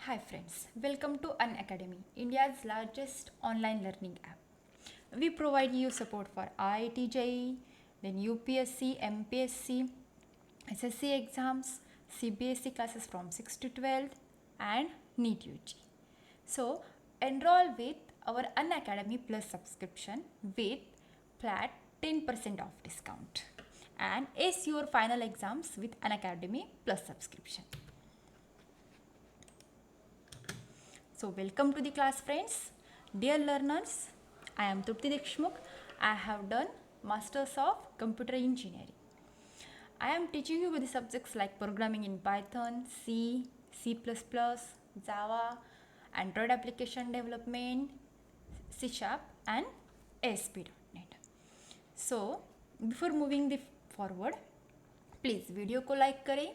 Hi friends, welcome to Unacademy, India's largest online learning app. We provide you support for IIT JEE, then UPSC, MPSC, SSC exams, CBSE classes from 6 to 12 and NEET UG. So enroll with our Unacademy Plus subscription with flat 10% off discount and ace your final exams with Unacademy Plus subscription. So welcome to the class friends. Dear learners, I am Trupti Deshmukh. I have done Masters of Computer Engineering. I am teaching you with the subjects like programming in Python, C, C++, Java, Android application development, C Sharp and ASP.NET. So before moving the forward, please video को like करें,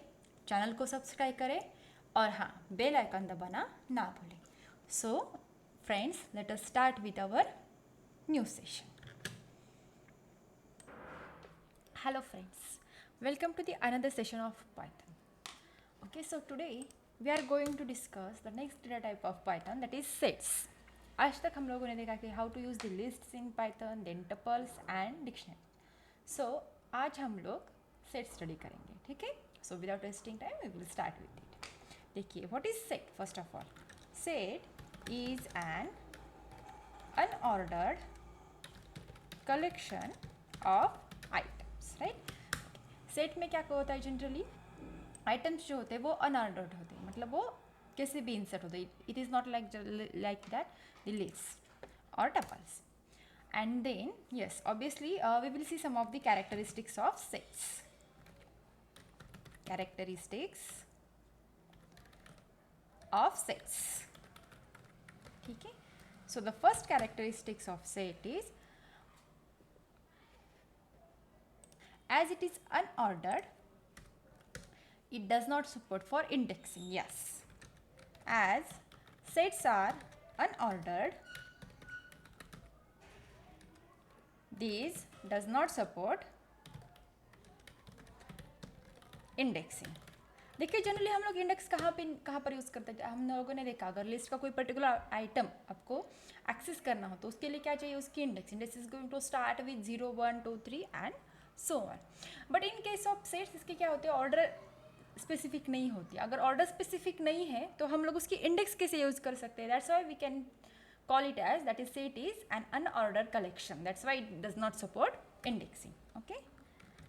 channel को subscribe करें और हाँ bell icon दबाना ना भूलें. So friends, let us start with our new session. Hello friends, welcome to the another session of Python. Okay, so today we are going to discuss the next data type of Python, that is sets. आज तक हम लोगों ने देखा कि how to use the lists in Python, then tuples and dictionary. So आज हम लोग set study करेंगे, ठीक है. So without wasting time we will start with it. देखिए what is set. First of all, set is an unordered collection of items, right? Set में क्या होता है जनरली, आइटम्स जो होते हैं वो अनऑर्डर्ड होते हैं, मतलब वो कैसे भी इंसर्ट होते हैं. It is not like that the list और tuples. And then yes, obviously we will see some of the characteristics of sets. Characteristics of sets. ठीक है. So the first characteristics of set is, as it is unordered, it does not support for indexing. Yes, as sets are unordered, these does not support indexing. देखिए generally हम लोग index कहाँ पर use करते हैं. हम लोगों ने देखा अगर लिस्ट का कोई पर्टिकुलर आइटम आपको एक्सेस करना हो तो उसके लिए क्या चाहिए, उसकी index. Index is going to start with 0 1 2 3 and so on. But in case of sets इसके क्या होते हैं, ऑर्डर स्पेसिफिक नहीं होती. अगर ऑर्डर स्पेसिफिक नहीं है तो हम लोग उसकी इंडेक्स कैसे यूज़ कर सकते हैं. That's why we can call it as, that is set is an unordered collection. That's why it does not support indexing. Okay,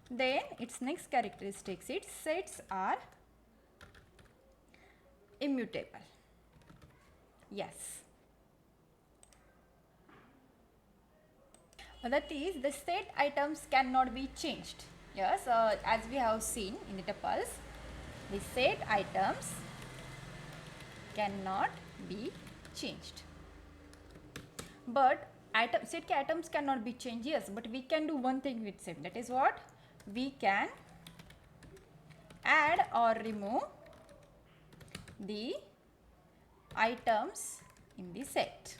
then its next characteristics, its sets are immutable. Yes, that is the set items cannot be changed. Yes, as we have seen in the tuples, the set items cannot be changed. But set के items cannot be changed. Yes, but we can do one thing with set. That is what? We can add or remove the items in the set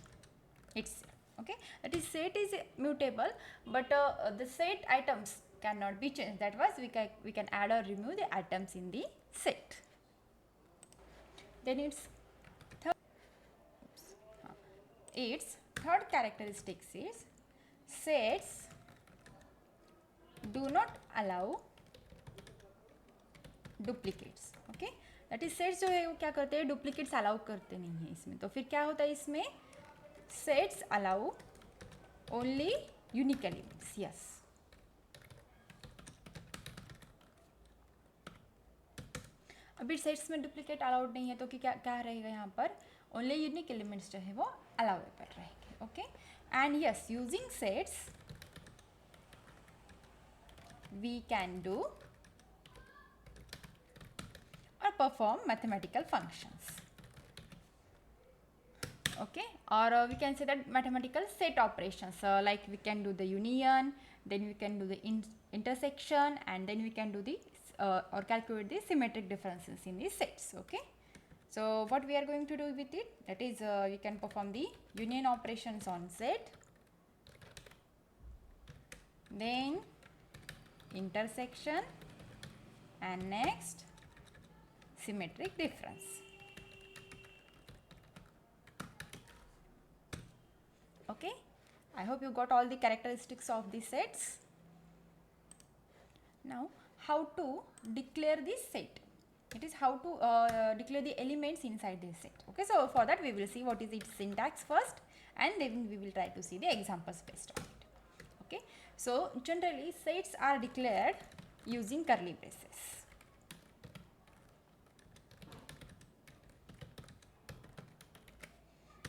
itself. Okay, that is set is mutable, but the set items cannot be changed. That was we can add or remove the items in the set. Then its third characteristics is, sets do not allow duplicates. Okay, that is sets जो है वो क्या करते हैं, duplicates allow करते नहीं हैं इसमें. तो फिर क्या होता है इसमें, sets allow only unique elements. Yes, अभी सेट्स में डुप्लीकेट अलाउड नहीं है तो क्या क्या रहेगा यहाँ पर, ओनली यूनिक एलिमेंट्स जो है वो अलाउएबल रहेंगे. Okay, and yes, using sets we can do or perform mathematical functions. Okay, or we can say that mathematical set operations, like we can do the union, then we can do the intersection, and then we can do the or calculate the symmetric differences in the sets. Okay, so what we are going to do with it, that is we can perform the union operations on set, then intersection, and next symmetric difference. Okay, I hope you got all the characteristics of the sets. Now how to declare this set. It is how to declare the elements inside this set. Okay, so for that we will see what is its syntax first, and then we will try to see the examples based on it. Okay, so generally sets are declared using curly braces.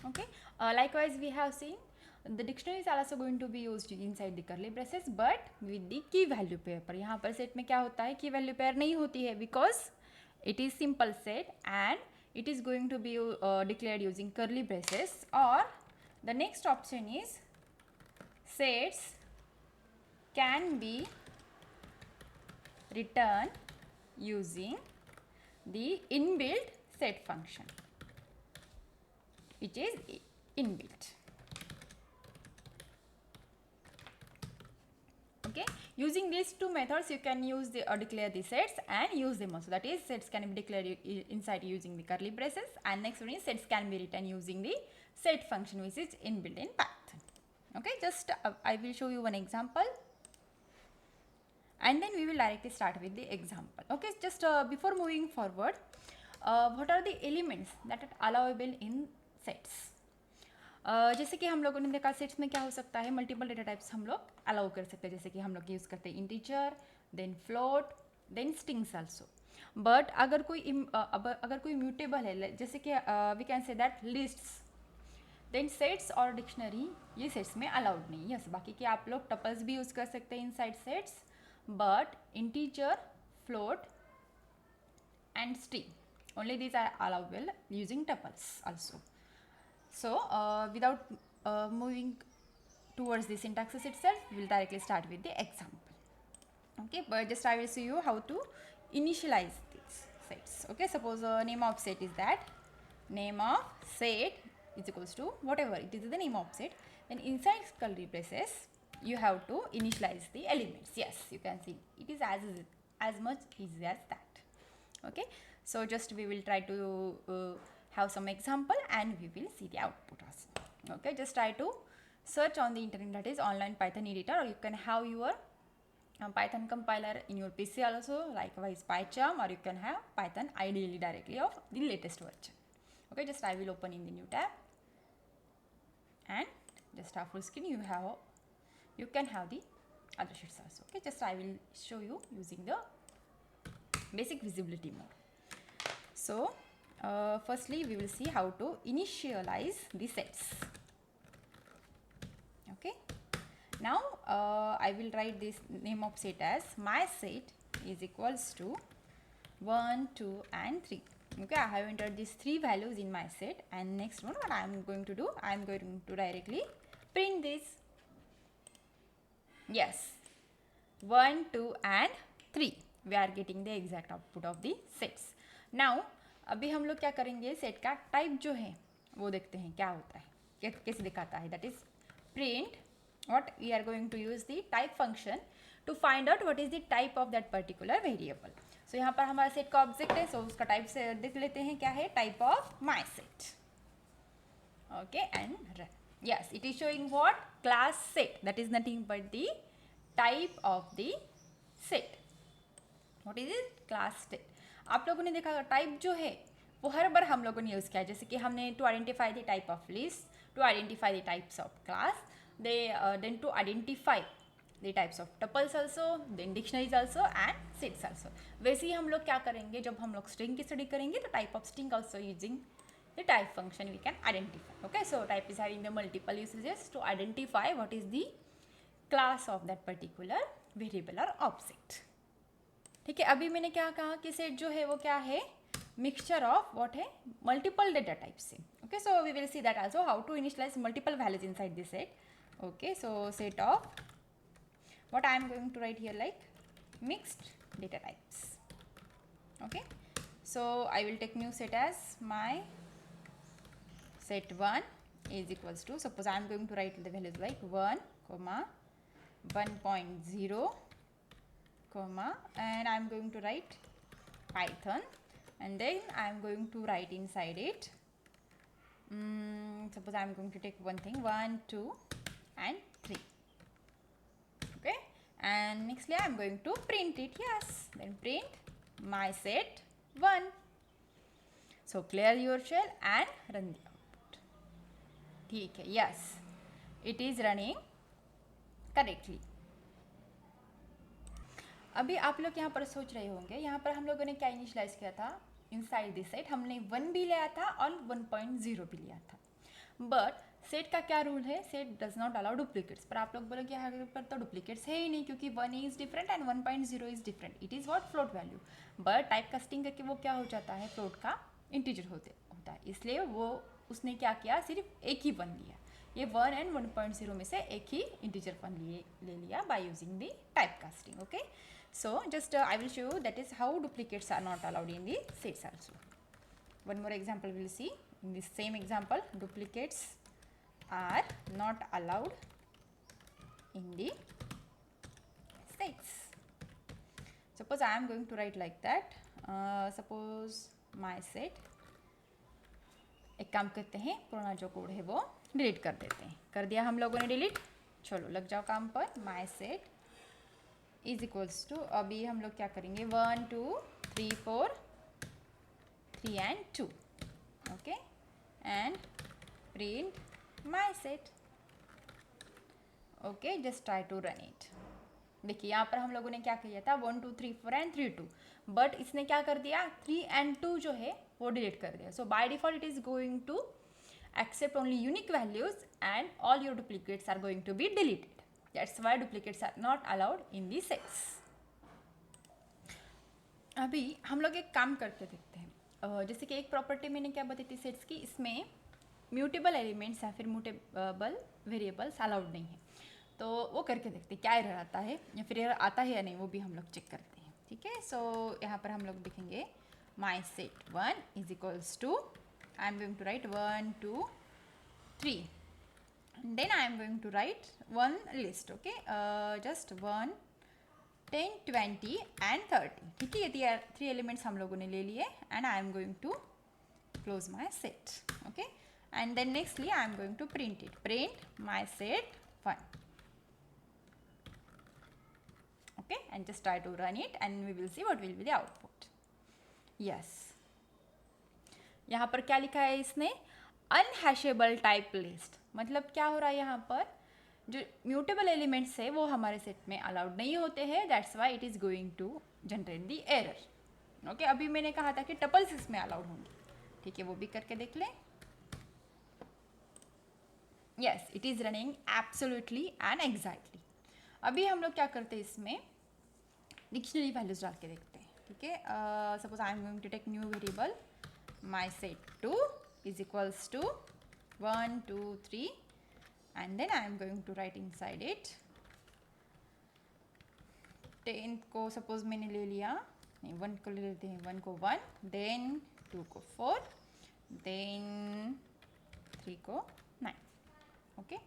Okay, likewise we have seen the dictionaries are also going to be used inside the curly braces, but with the key value pair पर. यहाँ पर set में क्या होता है, key value pair नहीं होती है because it is simple set and it is going to be declared using curly braces. Or the next option is sets can be written using the inbuilt set function, which is inbuilt. Okay, using these two methods you can use the declare the sets and use them also. That is, sets can be declared inside using the curly braces, and next one is sets can be written using the set function, which is inbuilt in Python. Okay, just I will show you one example and then we will directly start with the example. Okay, just before moving forward, what are the elements that are allowable in sets? जैसे कि हम लोगों ने देखा sets में क्या हो सकता है, मल्टीपल डेटा टाइप्स हम लोग अलाउ कर सकते हैं, जैसे कि हम लोग यूज़ करते हैं integer, then float, then strings also. But अगर कोई म्यूटेबल है, जैसे कि we can say that lists, then sets और डिक्शनरी ये सेट्स में अलाउड नहीं है. यस, बाकी कि आप लोग टपल्स भी यूज़ कर सकते हैं inside sets, but integer, float and string only these are allowable using tuples also. So without moving towards the syntaxes itself, we will directly start with the example. Okay, but just I will show you how to initialize these sets. Okay, suppose name of set is that, name of set is equals to whatever it is the name of set, then inside curly braces you have to initialize the elements. Yes, you can see it is as much easy as that. Okay, so just we will try to have some example and we will see the output also. Okay, just try to search on the internet, that is online Python editor, or you can have your Python compiler in your PC also, likewise PyCharm, or you can have Python ideally directly of the latest version. Okay, just I will open in the new tab and just have full screen. You can have the other sheets also. Okay, just I will show you using the basic visibility mode. So firstly we will see how to initialize the sets. Okay, now I will write this name of set as my set is equals to 1, 2 and 3. Okay, I have entered these 3 values in my set, and next one what I am going to do, I am going to directly print this. Yes, 1, 2 and 3, we are getting the exact output of the sets. Now अभी हम लोग क्या करेंगे, set का type जो है वो देखते हैं क्या होता है, कैसे दिखाता है. That is print what we are going to use the type function to find out what is the type of that particular variable. So यहाँ पर हमारा सेट का ऑब्जेक्ट है, सो उसका टाइप से देख लेते हैं क्या है, type of my set. Okay, and run. Yes, it is showing what, class set, that is nothing but the type of the set. What is it, class set. आप लोगों ने देखा टाइप जो है वो हर बार हम लोगों ने यूज़ किया, जैसे कि हमने to identify the type of list, to identify the types of class, then to identify the types of tuples also, then dictionaries also and sets also. वैसे ही हम लोग क्या करेंगे, जब हम लोग स्ट्रिंग की स्टडी करेंगे तो type of string also using the type function we can identify. Okay, so type is having the multiple usages to identify what is the class of that particular variable और object. ठीक है, अभी मैंने क्या कहा कि सेट जो है वो क्या है, मिक्सचर ऑफ व्हाट है, मल्टीपल डेटा टाइप्स से. Okay, so we will see that also how to initialize multiple values inside this set. Okay, so set of what I am going to write here like mixed data types. Okay, so I will take new set as my set 1 is equals to, suppose I am going to write the values like 1, 1.0, and I am going to write Python, and then I am going to write inside it suppose I am going to take one thing, 1, 2 and 3. Okay, and nextly I am going to print it. Yes, then print my set 1. So clear your shell and run the output. ठीक है, yes, it is running correctly. अभी आप लोग यहाँ पर सोच रहे होंगे, यहाँ पर हम लोगों ने क्या इनिशियलाइज किया था, इनसाइड दिस सेट हमने 1 भी लिया था और 1.0 भी लिया था. बट सेट का क्या रूल है, set does not allow duplicates. पर आप लोग बोलोगे यहाँ पर तो डुप्लीकेट्स है ही नहीं, क्योंकि 1 is different and 1.0 is different. It is what, float value. But type casting करके वो क्या हो जाता है, फ्लोट का इंटीजर होता है. इसलिए वो उसने क्या किया, सिर्फ एक ही 1 लिया. ये 1 एंड 1.0 में से एक ही इंटीजर 1 ले लिया by using the type casting. Okay, so just I will show you that is how duplicates are not allowed in the sets also. One more example we will see. In this same example, duplicates are not allowed in the sets. Suppose I am going to write like that. Suppose my set, एक काम करते हैं, पुराना जो code है वो delete कर देते हैं. कर दिया हम लोगों ने डिलीट. चलो लग जाओ काम पर. my set is equals to, अभी हम लोग क्या करेंगे, 1 2 3 4 3 and 2. Okay, and print my set. Okay, just try to run it. देखिए यहाँ पर हम लोगों ने क्या किया था, 1 2 3 4 एंड 3 2. बट इसने क्या कर दिया, 3 एंड 2 जो है वो डिलीट कर दिया. So by default it is going to accept only unique values and all your duplicates are going to be deleted. That's why duplicates are not allowed in the sets. अभी हम लोग एक काम करके देखते हैं. जैसे कि एक प्रॉपर्टी मैंने क्या बताई थी सेट्स की, इसमें म्यूटेबल एलिमेंट्स या फिर म्यूटेबल वेरिएबल्स अलाउड नहीं है. तो वो करके देखते हैं क्या एरर आता है या फिर एरर आता है या नहीं, वो भी हम लोग चेक करते हैं. ठीक है, सो यहाँ पर हम लोग देखेंगे my set 1 is equals to, I am going to write 1 2 3. Then I am going to write one list. Okay, just 1 10 20 and 30. ठीक है, ये 3 एलिमेंट्स हम लोगों ने ले लिए. and I am going to close my set. Okay, and then nextly I am going to print it. Print my set 1. Okay, and just try to run it and we will see what will be the output. Yes, यहाँ पर क्या लिखा है इसने, अनहैशेबल type list. मतलब क्या हो रहा है, यहाँ पर जो म्यूटेबल एलिमेंट्स है वो हमारे सेट में अलाउड नहीं होते हैं. That's why it is going to generate the error. Okay, अभी मैंने कहा था कि टपल्स इसमें अलाउड होंगे. ठीक है, वो भी करके देख लें. Yes, it is running absolutely and exactly. अभी हम लोग क्या करते हैं, इसमें डिक्शनरी वैल्यूज डाल के देखते हैं. ठीक है, suppose I am going to take new variable. My set 2 is equals to 1 2 3 and then I am going to write inside it 10 को सपोज मैंने ले लिया, नहीं 1 को ले लेते हैं, 1 को 1, then 2 को 4, then 3 को 9. okay,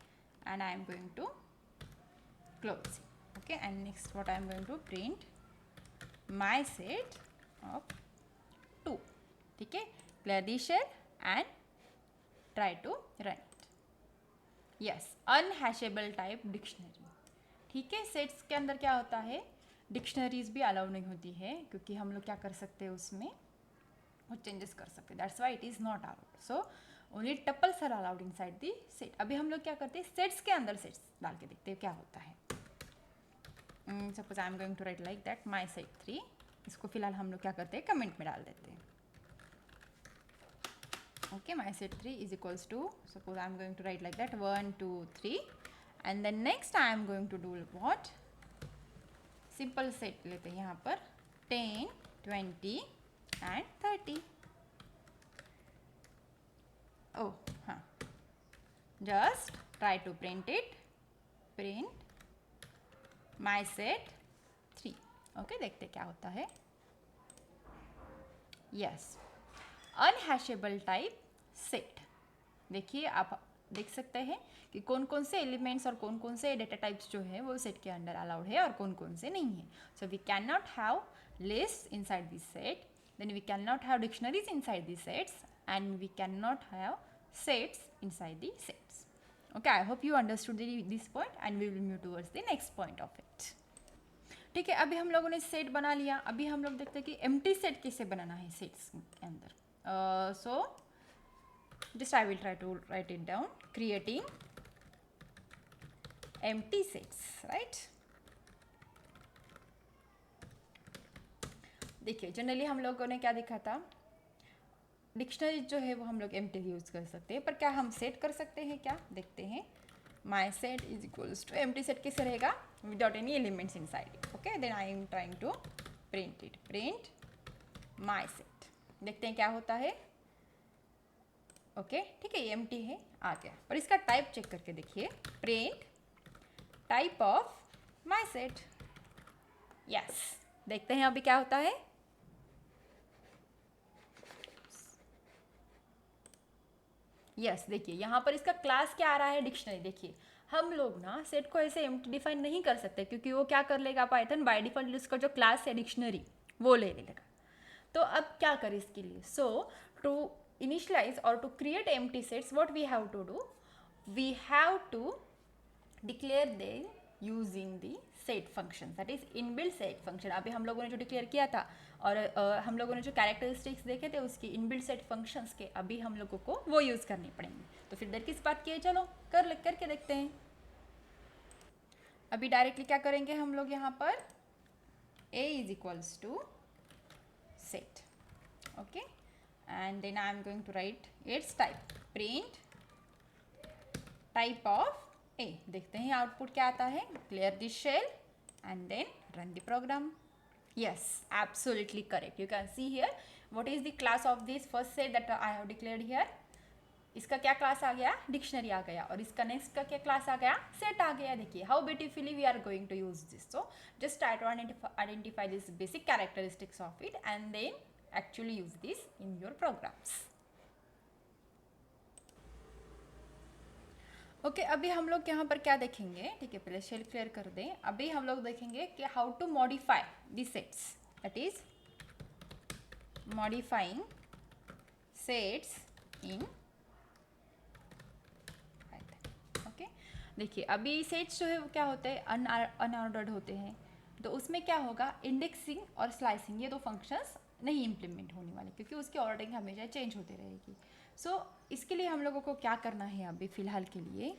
and I am going to close it. okay, and next what I am going to print my set of 2. ठीक है, clear the shell and try to run it. yes, unhashable type dictionary. ठीक है, sets के अंदर क्या होता है, dictionaries भी अलाउ नहीं होती है, क्योंकि हम लोग क्या कर सकते हैं उसमें, वो चेंजेस कर सकते हैं. That's why it is not allowed. So only tuples are allowed inside the set. अभी हम लोग क्या करते हैं, सेट्स के अंदर सेट्स डाल के देखते हैं क्या होता है. Suppose I am going to write like that my set 3. इसको फिलहाल हम लोग क्या करते हैं, कमेंट में डाल देते हैं. okay, my set 3 is equals to, suppose I am going to write like that 1 2 3 and then next I am going to do what, simple set लेते हैं यहाँ पर 10 20 and 30. oh हाँ, just try to print it. print my set 3. okay, देखते क्या होता है. yes, unhashable type set. देखिए आप देख सकते हैं कि कौन कौन से एलिमेंट्स और कौन कौन से डेटा टाइप्स जो है वो सेट के अंदर अलाउड है और कौन कौन से नहीं है. So we can not have list inside this set, then we can not have dictionaries inside this sets, and we can not have sets inside the sets. Okay, I hope you understood this point and we will move towards the next point of it. ठीक है, अभी हम लोगों ने set बना लिया. अभी हम लोग देखते हैं कि एम्प्टी सेट कैसे बनाना है सेट्स के अंदर. So just I will try to write it down. Creating empty sets, right? देखिए, जनरली हम लोगों ने क्या देखा था, डिक्शनरी जो है वो हम लोग एम्प्टी यूज़ कर सकते हैं, पर क्या हम सेट कर सकते हैं क्या, देखते हैं. My set is equals to empty set कैसे रहेगा, without any elements inside it. Okay, then I am trying to print it. Print my set, देखते हैं क्या होता है. ओके, ठीक है, ये एम्प्टी है, आ गया. पर इसका टाइप चेक करके देखिए. Print type of my set. Yes, देखते हैं अभी क्या होता है. यस, देखिए यहाँ पर इसका क्लास क्या आ रहा है, डिक्शनरी. देखिए हम लोग ना सेट को ऐसे एम्प्टी डिफाइन नहीं कर सकते, क्योंकि वो क्या कर लेगा, पाइथन बाय डिफॉल्ट उसका जो क्लास है डिक्शनरी वो ले लेगा. तो अब क्या करें इसके लिए. सो टू इनिशियलाइज और to create empty sets, what we have to do, we have to declare them using the set function, that is inbuilt set function. अभी हम लोगों ने जो डिक्लेयर किया था और हम लोगों ने जो कैरेक्टरिस्टिक्स देखे थे उसकी इनबिल्ट सेट फंक्शंस के अभी हम लोगों को वो यूज़ करने पड़ेंगे. तो फिर देर किस बात की है, चलो करके देखते हैं. अभी डायरेक्टली क्या करेंगे हम लोग यहाँ पर, a is equals to set. Okay, and then I am going to write its type. Print type of a. देखते हैं आउटपुट क्या आता है. Clear this shell and then run the program. Yes, absolutely correct. You can see here what is the class of this first set that I have declared here. इसका क्या class आ गया, dictionary आ गया. और इसका next का क्या class आ गया, set आ गया. देखिए how beautifully we are going to use this. So just try to identify this basic characteristics of it and then actually use this in your programs. Okay, अभी हम लोग यहाँ पर क्या देखेंगे. ठीक है, पहले शेल क्लियर कर दें. अभी हम लोग देखेंगे कि how to modify the sets, that is modifying sets in Python. Okay, देखिए अभी सेट्स जो है वो क्या होते हैं, अनऑर्डर्ड होते हैं. तो उसमें क्या होगा, इंडेक्सिंग और स्लाइसिंग ये दो फंक्शंस नहीं इम्प्लीमेंट होने वाले, क्योंकि उसकी ऑर्डरिंग हमेशा चेंज होती रहेगी. सो इसके लिए हम लोगों को क्या करना है, अभी फ़िलहाल के लिए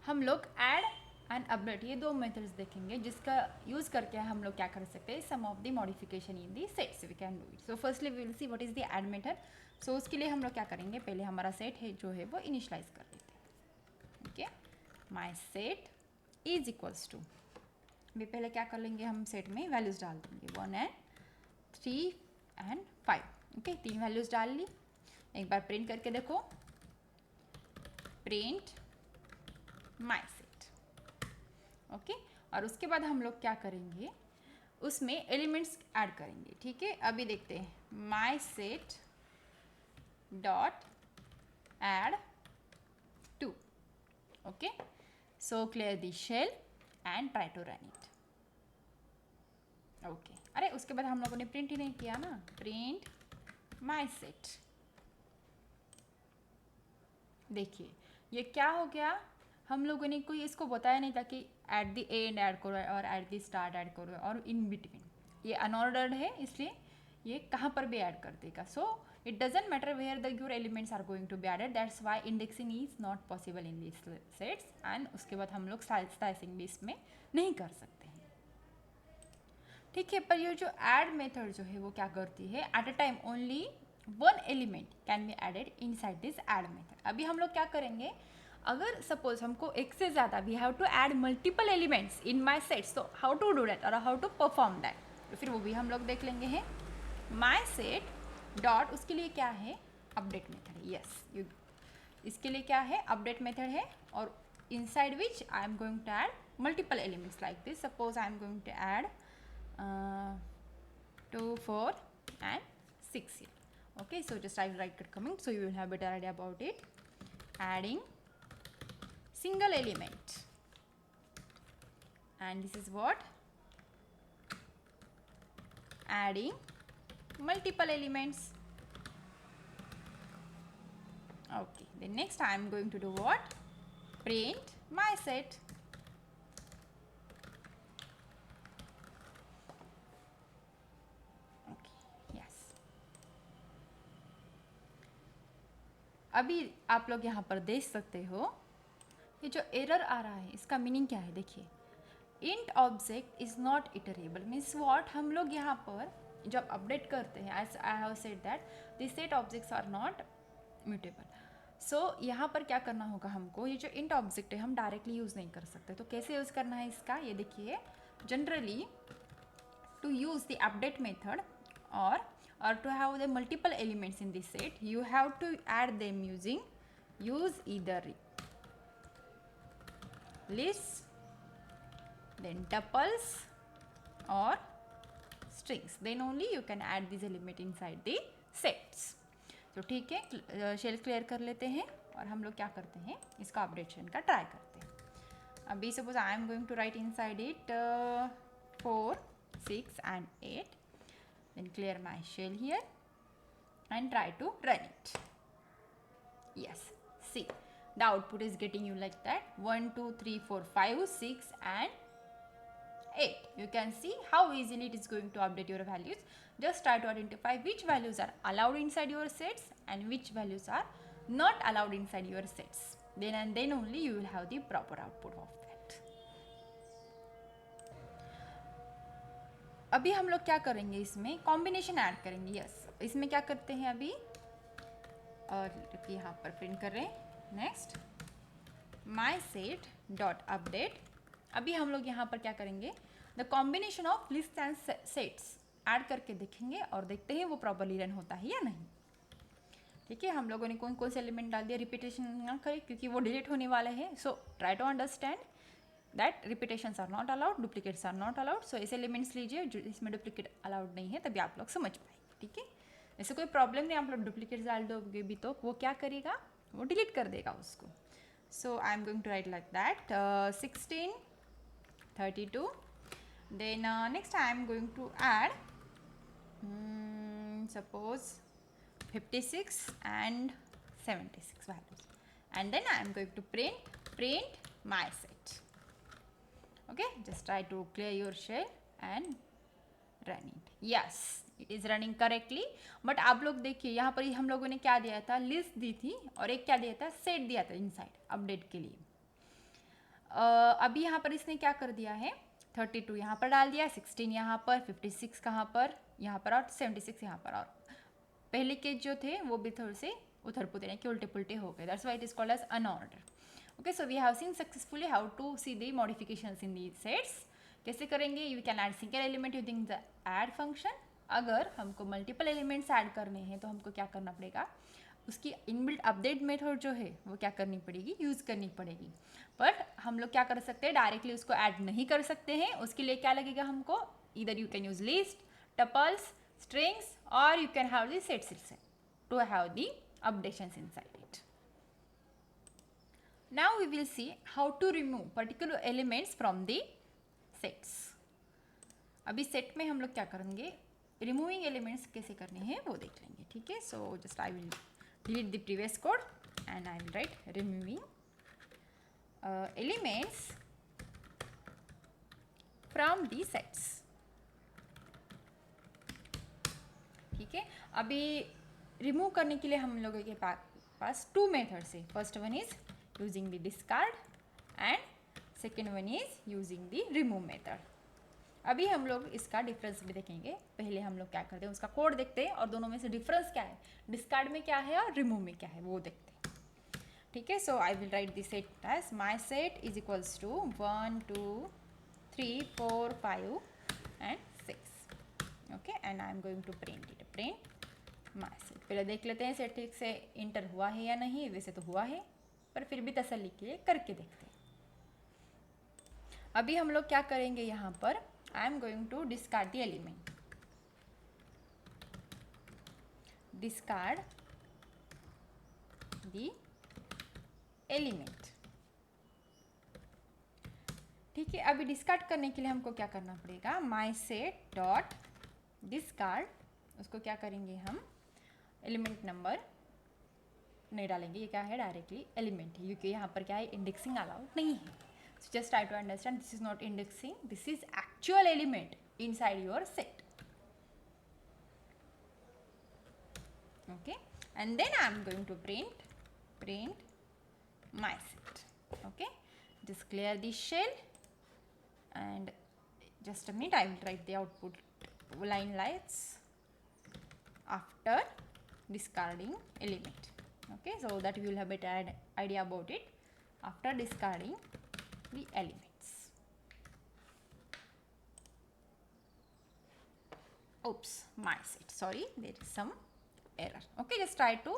हम लोग ऐड एंड अपडेट ये दो मेथड्स देखेंगे, जिसका यूज़ करके हम लोग क्या कर सकते हैं, some of the modification in the sets we can do it. So firstly we will see what is the add method. So उसके लिए हम लोग क्या करेंगे, पहले हमारा सेट है जो है वो इनिशियलाइज कर देते हैं. Okay, my set is equals to, अभी पहले क्या कर लेंगे, हम सेट में वैल्यूज़ डाल देंगे 1 and 3 and 5. ओके, 3 वैल्यूज़ डाल ली. एक बार प्रिंट करके देखो. Print my set. ओके, और उसके बाद हम लोग क्या करेंगे, उसमें एलिमेंट्स ऐड करेंगे. ठीक है, अभी देखते हैं. My set dot add 2. Okay, so clear the shell and try to run it. Okay, अरे उसके बाद हम लोगों ने प्रिंट ही नहीं किया ना. Print my set. देखिए ये क्या हो गया, हम लोगों ने कोई इसको बताया नहीं था कि एट द एंड ऐड करो और एट द स्टार्ट ऐड करो और इन बिटवीन. ये अनऑर्डर्ड है, इसलिए ये कहाँ पर भी ऐड कर देगा. So it doesn't matter where the your elements are going to be added. That's why indexing is not possible in this sets. And उसके बाद हम लोग स्लाइसिंग भी इसमें नहीं कर सकते हैं. ठीक है, पर ये जो ऐड मेथड जो है वो क्या करती है, at a time only one element can be added inside this add method. अभी हम लोग क्या करेंगे, अगर सपोज हमको एक से ज़्यादा we have to add multiple elements in my sets, तो हाउ टू डू दैट और हाउ टू परफॉर्म दैट, तो फिर वो भी हम लोग देख लेंगे हैं. माई सेट डॉट, उसके लिए क्या है, अपडेट मेथड है. यस, इसके लिए क्या है, अपडेट मेथड है. और inside which I am going to add multiple elements like this. Suppose I am going to add 2, 4 and 6 here. Okay, so just I will write it coming, so you will have better idea about it. Adding single element, and this is what, adding multiple elements. Okay, then next I am going to do what? Print my set. Okay, yes. अभी आप लोग यहाँ पर देख सकते हो ये जो एरर आ रहा है इसका मीनिंग क्या है. देखिए, int object is not iterable means what. हम लोग यहाँ पर जब अपडेट करते हैं, as I have said that this set objects are not mutable. So यहाँ पर क्या करना होगा हमको, ये जो इंट ऑब्जेक्ट है हम डायरेक्टली यूज़ नहीं कर सकते. तो कैसे यूज़ करना है इसका, ये देखिए. Generally to use the update method or to have the multiple elements in this set, you have to add them using use either lists, then tuples or strings, then only you can add this element inside the sets. तो ठीक है, shell clear कर लेते हैं और हम लोग क्या करते हैं, इसका अपडेशन का ट्राई करते हैं. अभी suppose I am going to write inside it 4, 6 and 8, then clear my shell here and try to run it. Yes, see the output is getting you like that 1 2 3 4 5 6 and 8. You can see how easily it is going to update your values. Just try to identify which values are allowed inside your sets and which values are not allowed inside your sets. Then only you will have the proper output of that. अभी हम लोग क्या करेंगे, इसमें combination add करेंगे. Yes, इसमें क्या करते हैं अभी, और यहाँ पर प्रिंट कर रहे हैं. Next my set dot update. अभी हम लोग यहाँ पर क्या करेंगे, the combination of list and sets add करके देखेंगे और देखते हैं वो प्रॉपरली रन होता है या नहीं. ठीक है, हम लोगों ने कौन कौन से एलिमेंट डाल दिया, रिपीटेशन ना करें क्योंकि वो डिलीट होने वाले हैं. So try to understand that repetitions are not allowed, duplicates are not allowed. So ऐसे एलिमेंट्स लीजिए जो इसमें डुप्लीकेट अलाउड नहीं है, तभी आप लोग समझ पाएंगे. ठीक है, ऐसे कोई प्रॉब्लम नहीं, आप लोग डुप्लीकेट्स डाल दोगे भी तो वो क्या करेगा, वो डिलीट कर देगा उसको. So I am going to write like that 16 32. Then next I am going to add suppose 56 and 76 values, and then I am going to print my set. Okay, just try to clear your shell and run it. Yes, it is running correctly. But आप लोग देखिए यहाँ पर हम लोगों ने क्या दिया था, लिस्ट दी थी और एक क्या दिया था, सेट दिया था इनसाइड अपडेट के लिए. अभी यहाँ पर इसने क्या कर दिया है, 32 यहाँ पर डाल दिया, 16 यहाँ पर, 56 कहाँ पर, यहाँ पर और 76 यहाँ पर. और पहले के जो थे वो भी थोड़े से उधर पुधर यानी कि उल्टे पुल्टे हो गए. That's why it is called as unorder. Okay, so we have seen successfully how to see the modifications in the sets. कैसे करेंगे, you can add single element using the add function. अगर हमको मल्टीपल एलिमेंट्स ऐड करने हैं तो हमको क्या करना पड़ेगा, उसकी इनबिल्ट अपडेट मेथड जो है वो क्या करनी पड़ेगी, यूज़ करनी पड़ेगी. बट हम लोग क्या कर सकते हैं, डायरेक्टली उसको ऐड नहीं कर सकते हैं. उसके लिए क्या लगेगा हमको, इधर you can use list, tuples, strings और you can have the sets itself to have the updations inside it. Now we will see how to remove particular elements from the sets. अभी सेट में हम लोग क्या करेंगे, removing elements कैसे करने हैं वो देख लेंगे. ठीक है, so just I will delete the previous code and I will write removing elements from the sets. ठीक है, अभी रिमूव करने के लिए हम लोगों के पास टू मेथड्स है. First one is using the discard and second one is using the remove method. अभी हम लोग इसका डिफरेंस भी देखेंगे. पहले हम लोग क्या करते हैं, उसका कोड देखते हैं और दोनों में से डिफरेंस क्या है, डिस्कार्ड में क्या है और रिमूव में क्या है वो देखते हैं. ठीक है, so I will write this set as my set is equals to 1 2 3 4 5 and 6. Okay, and I am going to print it, print my set. पहले देख लेते हैं सेट ठीक से इंटर हुआ है या नहीं. वैसे तो हुआ है पर फिर भी तसल्ली के लिए करके देखते हैं. अभी हम लोग क्या करेंगे, यहाँ पर I am going to discard the element. Discard the element. ठीक है, अभी डिस्कार्ड करने के लिए हमको क्या करना पड़ेगा, माई सेट डॉट डिस्कार्ड. उसको क्या करेंगे हम, एलिमेंट नंबर नहीं डालेंगे, ये क्या है डायरेक्टली एलिमेंट है, क्योंकि यहाँ पर क्या है इंडेक्सिंग अलाउड नहीं है. So just try to understand this is not indexing, this is actual element inside your set. Okay, and then I am going to print my set. Okay, just clear the shell and just a minute I will write the output line lights after discarding element. Okay, so that you will have a better idea about it after discarding the elements. Oops, my set, sorry, there is some error. Okay, just try to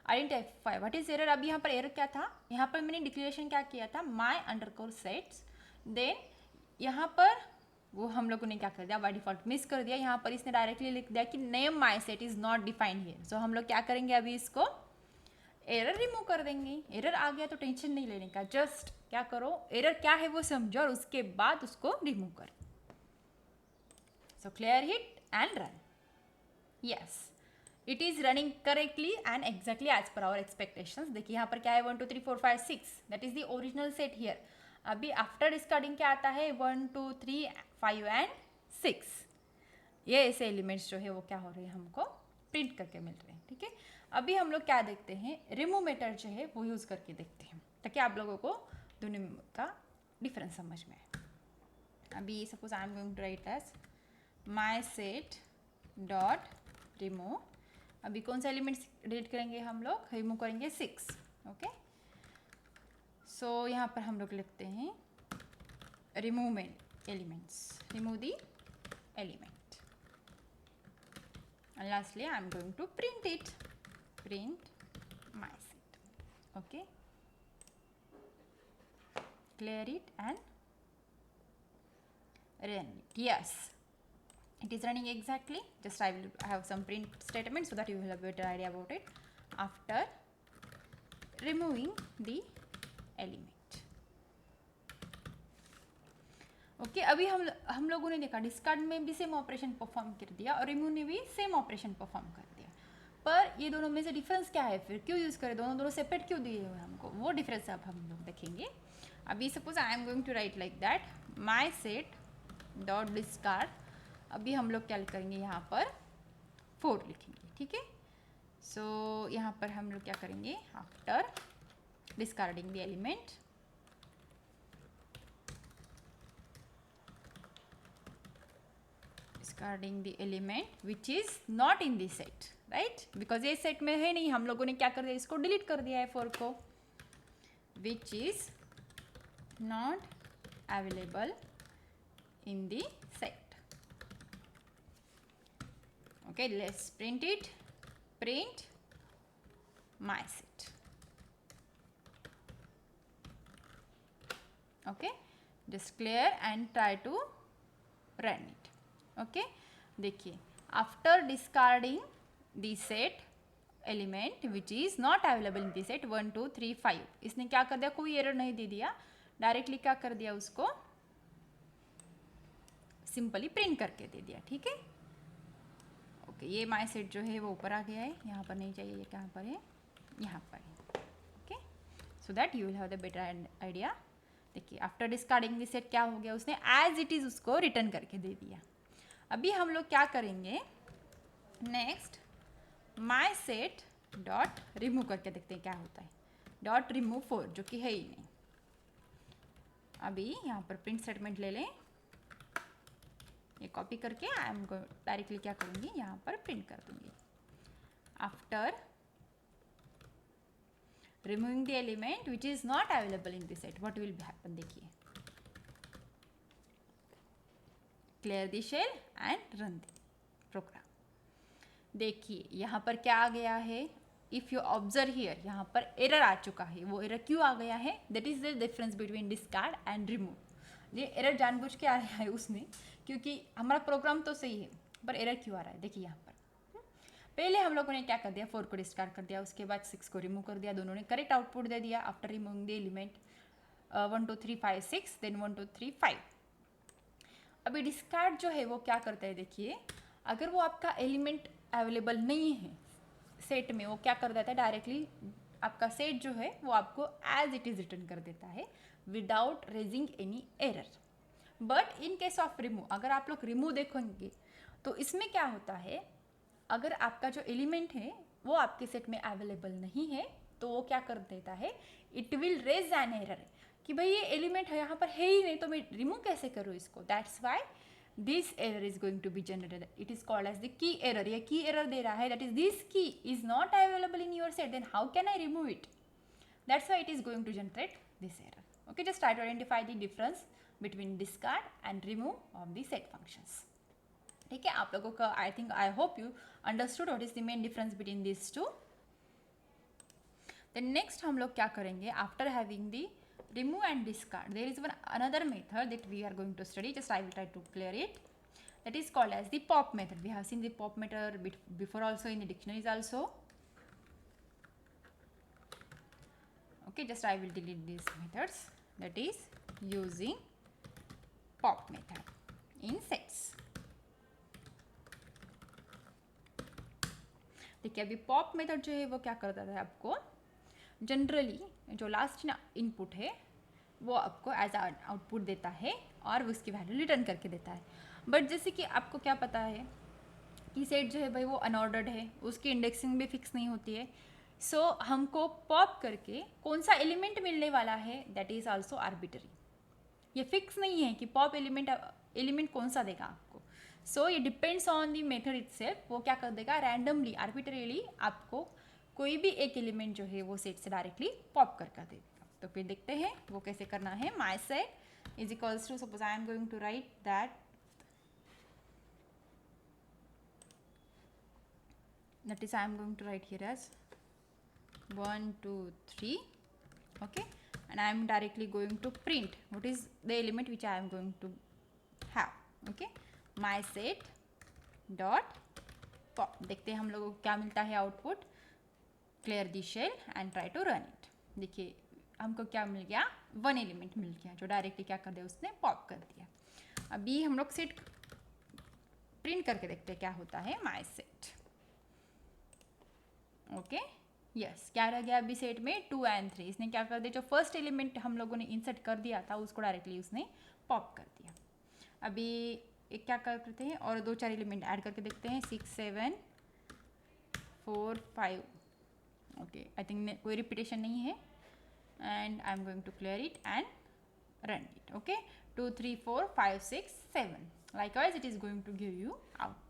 identify what is error. अभी यहाँ पर error क्या था, यहाँ पर मैंने declaration क्या किया था, my underscore sets, then यहाँ पर वो हम लोगों ने क्या कर दिया, बाय डिफॉल्ट मिस कर दिया. यहाँ पर इसने डायरेक्टली लिख दिया कि name my set is not defined here. So हम लोग क्या करेंगे, अभी इसको एरर रिमूव कर देंगे. एरर आ गया तो टेंशन नहीं लेने का, जस्ट क्या करो, एरर क्या है वो समझो और उसके बाद उसको रिमूव करो. So clear hit and run. Yes, it is running correctly and exactly as per our expectations. देखिए यहाँ पर क्या है 1 2 3 4 5 6, that is the original set here. अभी आफ्टर डिस्कार्डिंग क्या आता है 1 2 3 5 and 6. ये ऐसे एलिमेंट्स जो है वो क्या हो रहे हैं, हमको प्रिंट करके मिल रहे हैं. ठीक है, अभी हम लोग क्या देखते हैं, रिमूव मेथड जो है वो यूज़ करके देखते हैं ताकि आप लोगों को दोनों का डिफरेंस समझ में आए. अभी suppose I am going to write as my set dot remove. अभी कौन सा एलिमेंट्स डिलीट करेंगे हम लोग, रिमूव करेंगे 6. ओके, सो यहाँ पर हम लोग लिखते हैं remove elements, remove the element. And lastly I am going to print it, print my set. Okay, clear it and run it. Yes, it is running exactly. Just I will have some print statement so that you will have a better idea about it after removing the element. Okay, अभी हम लोगों ने देखा discard में भी same operation perform कर दिया और रिमूव ने भी सेम ऑपरेशन परफॉर्म कर दिया. पर ये दोनों में से डिफरेंस क्या है, फिर क्यों यूज़ करें, दोनों सेपरेट क्यों दिए हुए हमको, वो डिफरेंस अब हम लोग देखेंगे. अभी suppose I am going to write like that my set dot discard. अभी हम लोग क्या करेंगे, यहाँ पर 4 लिखेंगे. ठीक है, सो यहाँ पर हम लोग क्या करेंगे, after discarding the element discarding the element which is not in this set, right, because ये सेट में है नहीं, हम लोगों ने क्या कर दिया, इसको डिलीट कर दिया है 4 को, which is not available in the set. Okay, let's print it, print my set. Okay, just clear and try to run it. Okay, देखिए after discarding the set element which is not available in the set 1 2 3 5, इसने क्या कर दिया, कोई error नहीं दे दिया, directly क्या कर दिया, उसको सिंपली प्रिंट करके दे दिया. ठीक है, ओके, ये माई सेट जो है वो ऊपर आ गया है, यहाँ पर नहीं चाहिए, ये कहाँ पर है, यहाँ पर है. Okay, so that you will have the better idea. देखिए आफ्टर डिस्कार्डिंग दिस सेट क्या हो गया, उसने एज इट इज़ उसको रिटर्न करके दे दिया. अभी हम लोग क्या करेंगे, next my set dot remove करके देखते हैं क्या होता है. डॉट रिमूव 4 जो कि है ही नहीं. अभी यहाँ पर प्रिंट स्टेटमेंट ले लें, ये कॉपी करके आई एम डायरेक्टली क्या करूँगी, यहाँ पर प्रिंट कर दूँगी. After removing the element which is not available in this set, what will happen, देखिए clear the shell and run the program. देखिए यहाँ पर क्या आ गया है, इफ़ यू ऑब्जर्व हियर, यहाँ पर एरर आ चुका है. वो एरर क्यों आ गया है, that is the difference between discard and remove. ये एरर जानबूझ के आ रहा है उसमें, क्योंकि हमारा प्रोग्राम तो सही है पर एरर क्यों आ रहा है. देखिए यहाँ पर पहले हम लोगों ने क्या कर दिया, 4 को डिस्कार्ड कर दिया, उसके बाद 6 को रिमूव कर दिया, दोनों ने करेक्ट आउटपुट दे दिया after removing the element 1 2 3 5 6, then 1 2 3 5. अभी डिस्कार्ड जो है वो क्या करता है, देखिए अगर वो आपका एलिमेंट अवेलेबल नहीं है सेट में, वो क्या कर देता है, डायरेक्टली आपका सेट जो है वो आपको एज इट इज़ रिटर्न कर देता है without raising any error. But in case of remove, अगर आप लोग रिमूव देखेंगे तो इसमें क्या होता है, अगर आपका जो एलिमेंट है वो आपके सेट में अवेलेबल नहीं है तो वो क्या कर देता है, it will raise an error कि भाई ये एलिमेंट है यहाँ पर है ही नहीं तो मैं रिमूव कैसे करूँ इसको। That's why this error is going to be generated, it is called as the key error. ये की एरर दे रहा है, that is this key is not available in your set, then how can I remove it. That's why it is going to generate this error. Okay, just try to identify the difference between discard and remove of the set functions. ठीक है, आप लोगों का I think I hope you understood what is the main difference between this two. Then next हम लोग क्या करेंगे, after having the remove and discard, there is one another method that we are going to study. Just I will try to clear it. That is called as the pop method. We have seen the pop method before also in the dictionaries also. Okay, just I will delete these methods. That is using pop method in sets. देखिए अभी pop method जो है वो क्या करता है, आपको generally जो लास्ट इनपुट है वो आपको एज आउटपुट देता है और उसकी वैल्यू रिटर्न करके देता है। बट जैसे कि आपको क्या पता है कि सेट जो है भाई वो अनऑर्डर्ड है, उसकी इंडेक्सिंग भी फिक्स नहीं होती है। सो हमको पॉप करके कौन सा एलिमेंट मिलने वाला है दैट इज़ आल्सो आर्बिटरी। ये फिक्स नहीं है कि पॉप एलिमेंट कौन सा देगा आपको। सो ये depends on the method itself, वो क्या कर देगा रैंडमली आर्बिटरीली आपको कोई भी एक एलिमेंट जो है वो सेट से डायरेक्टली पॉप कर देगा। तो फिर देखते हैं वो कैसे करना है। My set is equals to, suppose I am going to write that is I am going to write here as 1 2 3, okay, and I am directly going to print what is the element which I am going to have, okay, my set dot pop। देखते हैं हम लोगों को क्या मिलता है output. Clear the shell and try to run it. देखिए हमको क्या मिल गया, वन एलिमेंट मिल गया जो डायरेक्टली क्या कर दिया, उसने पॉप कर दिया। अभी हम लोग सेट प्रिंट करके देखते हैं क्या होता है। माई सेट, ओके, यस, क्या रह गया अभी सेट में 2 and 3। इसने क्या कर दिया, जो फर्स्ट एलिमेंट हम लोगों ने इंसर्ट कर दिया था उसको डायरेक्टली उसने पॉप कर दिया। अभी एक क्या करते हैं और 2-4 एलिमेंट ऐड करके देखते हैं, 6 7 4 5, ओके, आई थिंक कोई रिपीटेशन नहीं है and I am going to clear it and run it. Okay, 2 3 4 5 6 7, likewise it is going to give you output.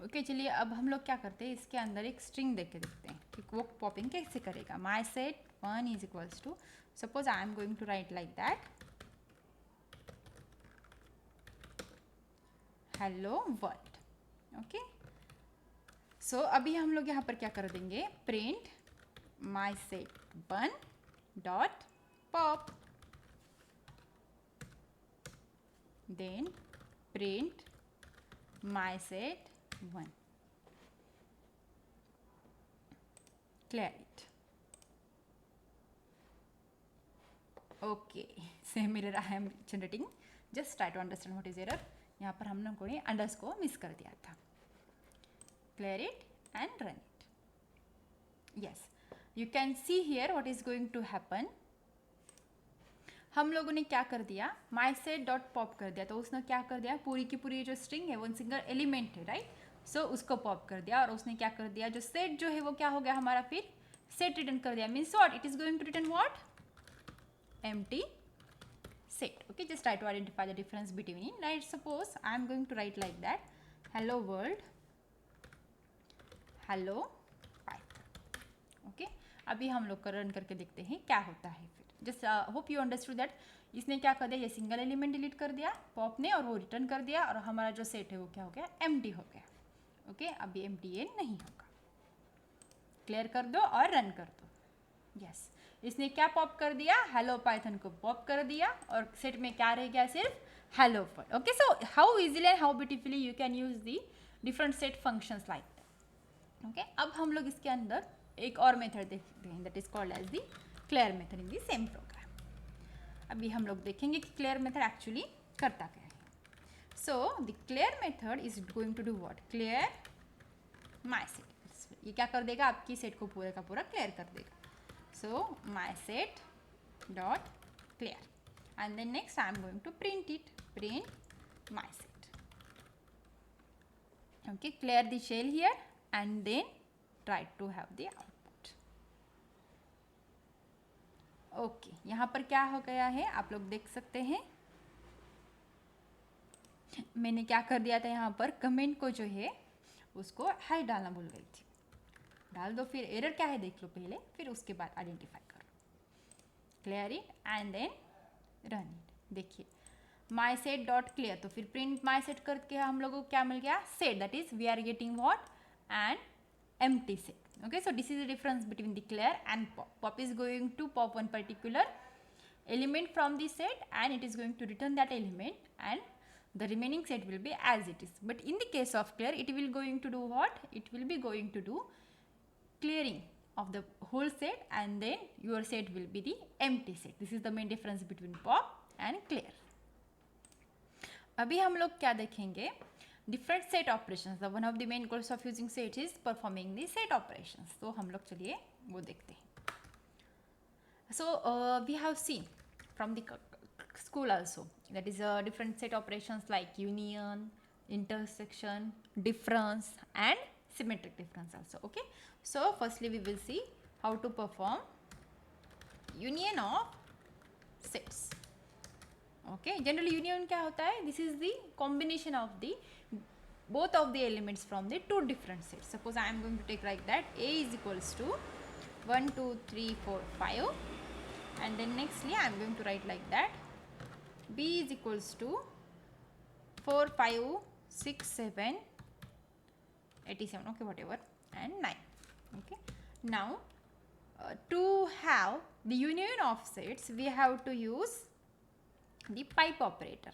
Okay, चलिए अब हम लोग क्या करते हैं, इसके अंदर एक स्ट्रिंग देख के देखते हैं कि वो पॉपिंग कैसे करेगा। My set 1 is equals to, suppose I am going to write like that, hello world. Okay, so अभी हम लोग यहाँ पर क्या कर देंगे, print my set 1 dot pop, then print my set 1, clear it। okay, same error I am generating, just try to understand what is error। यहाँ पर हम लोगों ने अंडरस्कोर मिस कर दिया था। clear it and run it। yes, you can see here what is going to happen। हम लोगों ने क्या कर दिया, माई सेट डॉट पॉप कर दिया, तो उसने क्या कर दिया, पूरी की पूरी जो स्ट्रिंग है वो सिंगल एलिमेंट है, राइट। सो उसको पॉप कर दिया और उसने क्या कर दिया, जो सेट जो है वो क्या हो गया हमारा, फिर सेट रिटर्न कर दिया। Means what, it is going to return what, empty set. Okay, just try to identify the difference between in. Right, suppose I am going to write like that, hello world, hello Python. Okay, अभी हम लोग का run करके देखते हैं क्या होता है फिर। Just hope you understood that इसने क्या कर दिया, ये सिंगल एलिमेंट डिलीट कर दिया पॉप ने और वो रिटर्न कर दिया और हमारा जो सेट है वो क्या हो गया, एम्प्टी हो गया। ओके, अभी एम्प्टी ये नहीं होगा। क्लियर कर दो और रन कर दो। यस, इसने क्या पॉप कर दिया, हेलो पाइथन को पॉप कर दिया और सेट में क्या रह गया, सिर्फ hello world. Okay, so how easily and how beautifully you can use the different set functions like that. Okay, अब हम लोग इसके अंदर एक और मेथड देखते हैं, that is called as the clear method in the same program. अभी हम लोग देखेंगे कि क्लियर मेथड एक्चुअली करता क्या है। So the clear method is going to do what, clear my set ये क्या कर देगा, आपकी सेट को पूरा का पूरा क्लियर कर देगा. So my set dot clear and then next I am going to print it, print my set. Okay, clear the shell here and then try to have the output. Okay, यहाँ पर क्या हो गया है आप लोग देख सकते हैं. मैंने क्या कर दिया था, यहाँ पर कमेंट को जो है उसको हाई डालना भूल गई थी. डाल दो, फिर एरर क्या है देख लो पहले, फिर उसके बाद आइडेंटिफाई करो. Clear it and then run it. देखिए माई सेट डॉट क्लियर, तो फिर प्रिंट माई सेट करके हम लोगों को क्या मिल गया, set. That is we are getting what, and empty set. Okay, so this is the difference between the clear and pop. Pop is going to pop one particular element from the set and it is going to return that element and the remaining set will be as it is. But in the case of clear, it will going to do what, it will be going to do clearing of the whole set and then your set will be the empty set. This is the main difference between pop and clear. अभी हम लोग क्या देखेंगे, different set operations. The one of the main goals of using set is performing the set operations. तो हम लोग चलिए वो देखते हैं. So we have seen from the school also, that is different set operations like union, intersection, difference and symmetric difference also. Okay, so firstly we will see how to perform union of sets. Okay, generally union क्या होता है, this is the combination of the both of the elements from the two different sets. Suppose I am going to take like that, A is equals to 1 2 3 4 5 and then nextly I am going to write like that, B is equals to 4 5 6 7 87, okay, whatever, and 9. Okay, now to have the union of sets we have to use the pipe operator.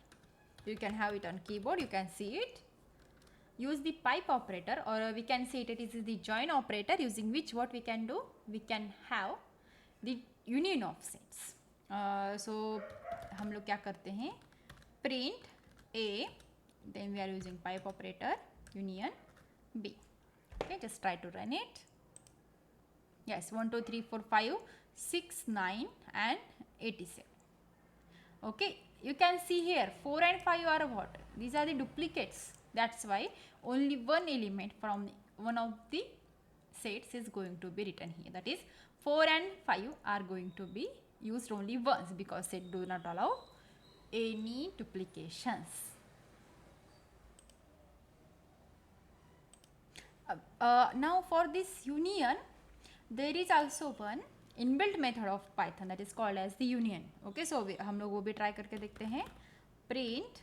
You can have it on keyboard, you can see it. Use the pipe operator or we can say it is the join operator, using which what we can do, we can have the union of sets. So हम लोग क्या करते हैं, print A, then we are using pipe operator union B. Okay, just try to run it. Yes, 1 2 3 4 5 6 9 and 87. Okay, you can see here 4 and 5 are what, these are the duplicates. That's why only one element from one of the sets is going to be written here. That is 4 and 5 are going to be used only once because set do not allow any duplications. Now for this union, there is also one inbuilt method of Python that is called as the union. Okay, so हम लोग वो भी try करके देखते हैं. Print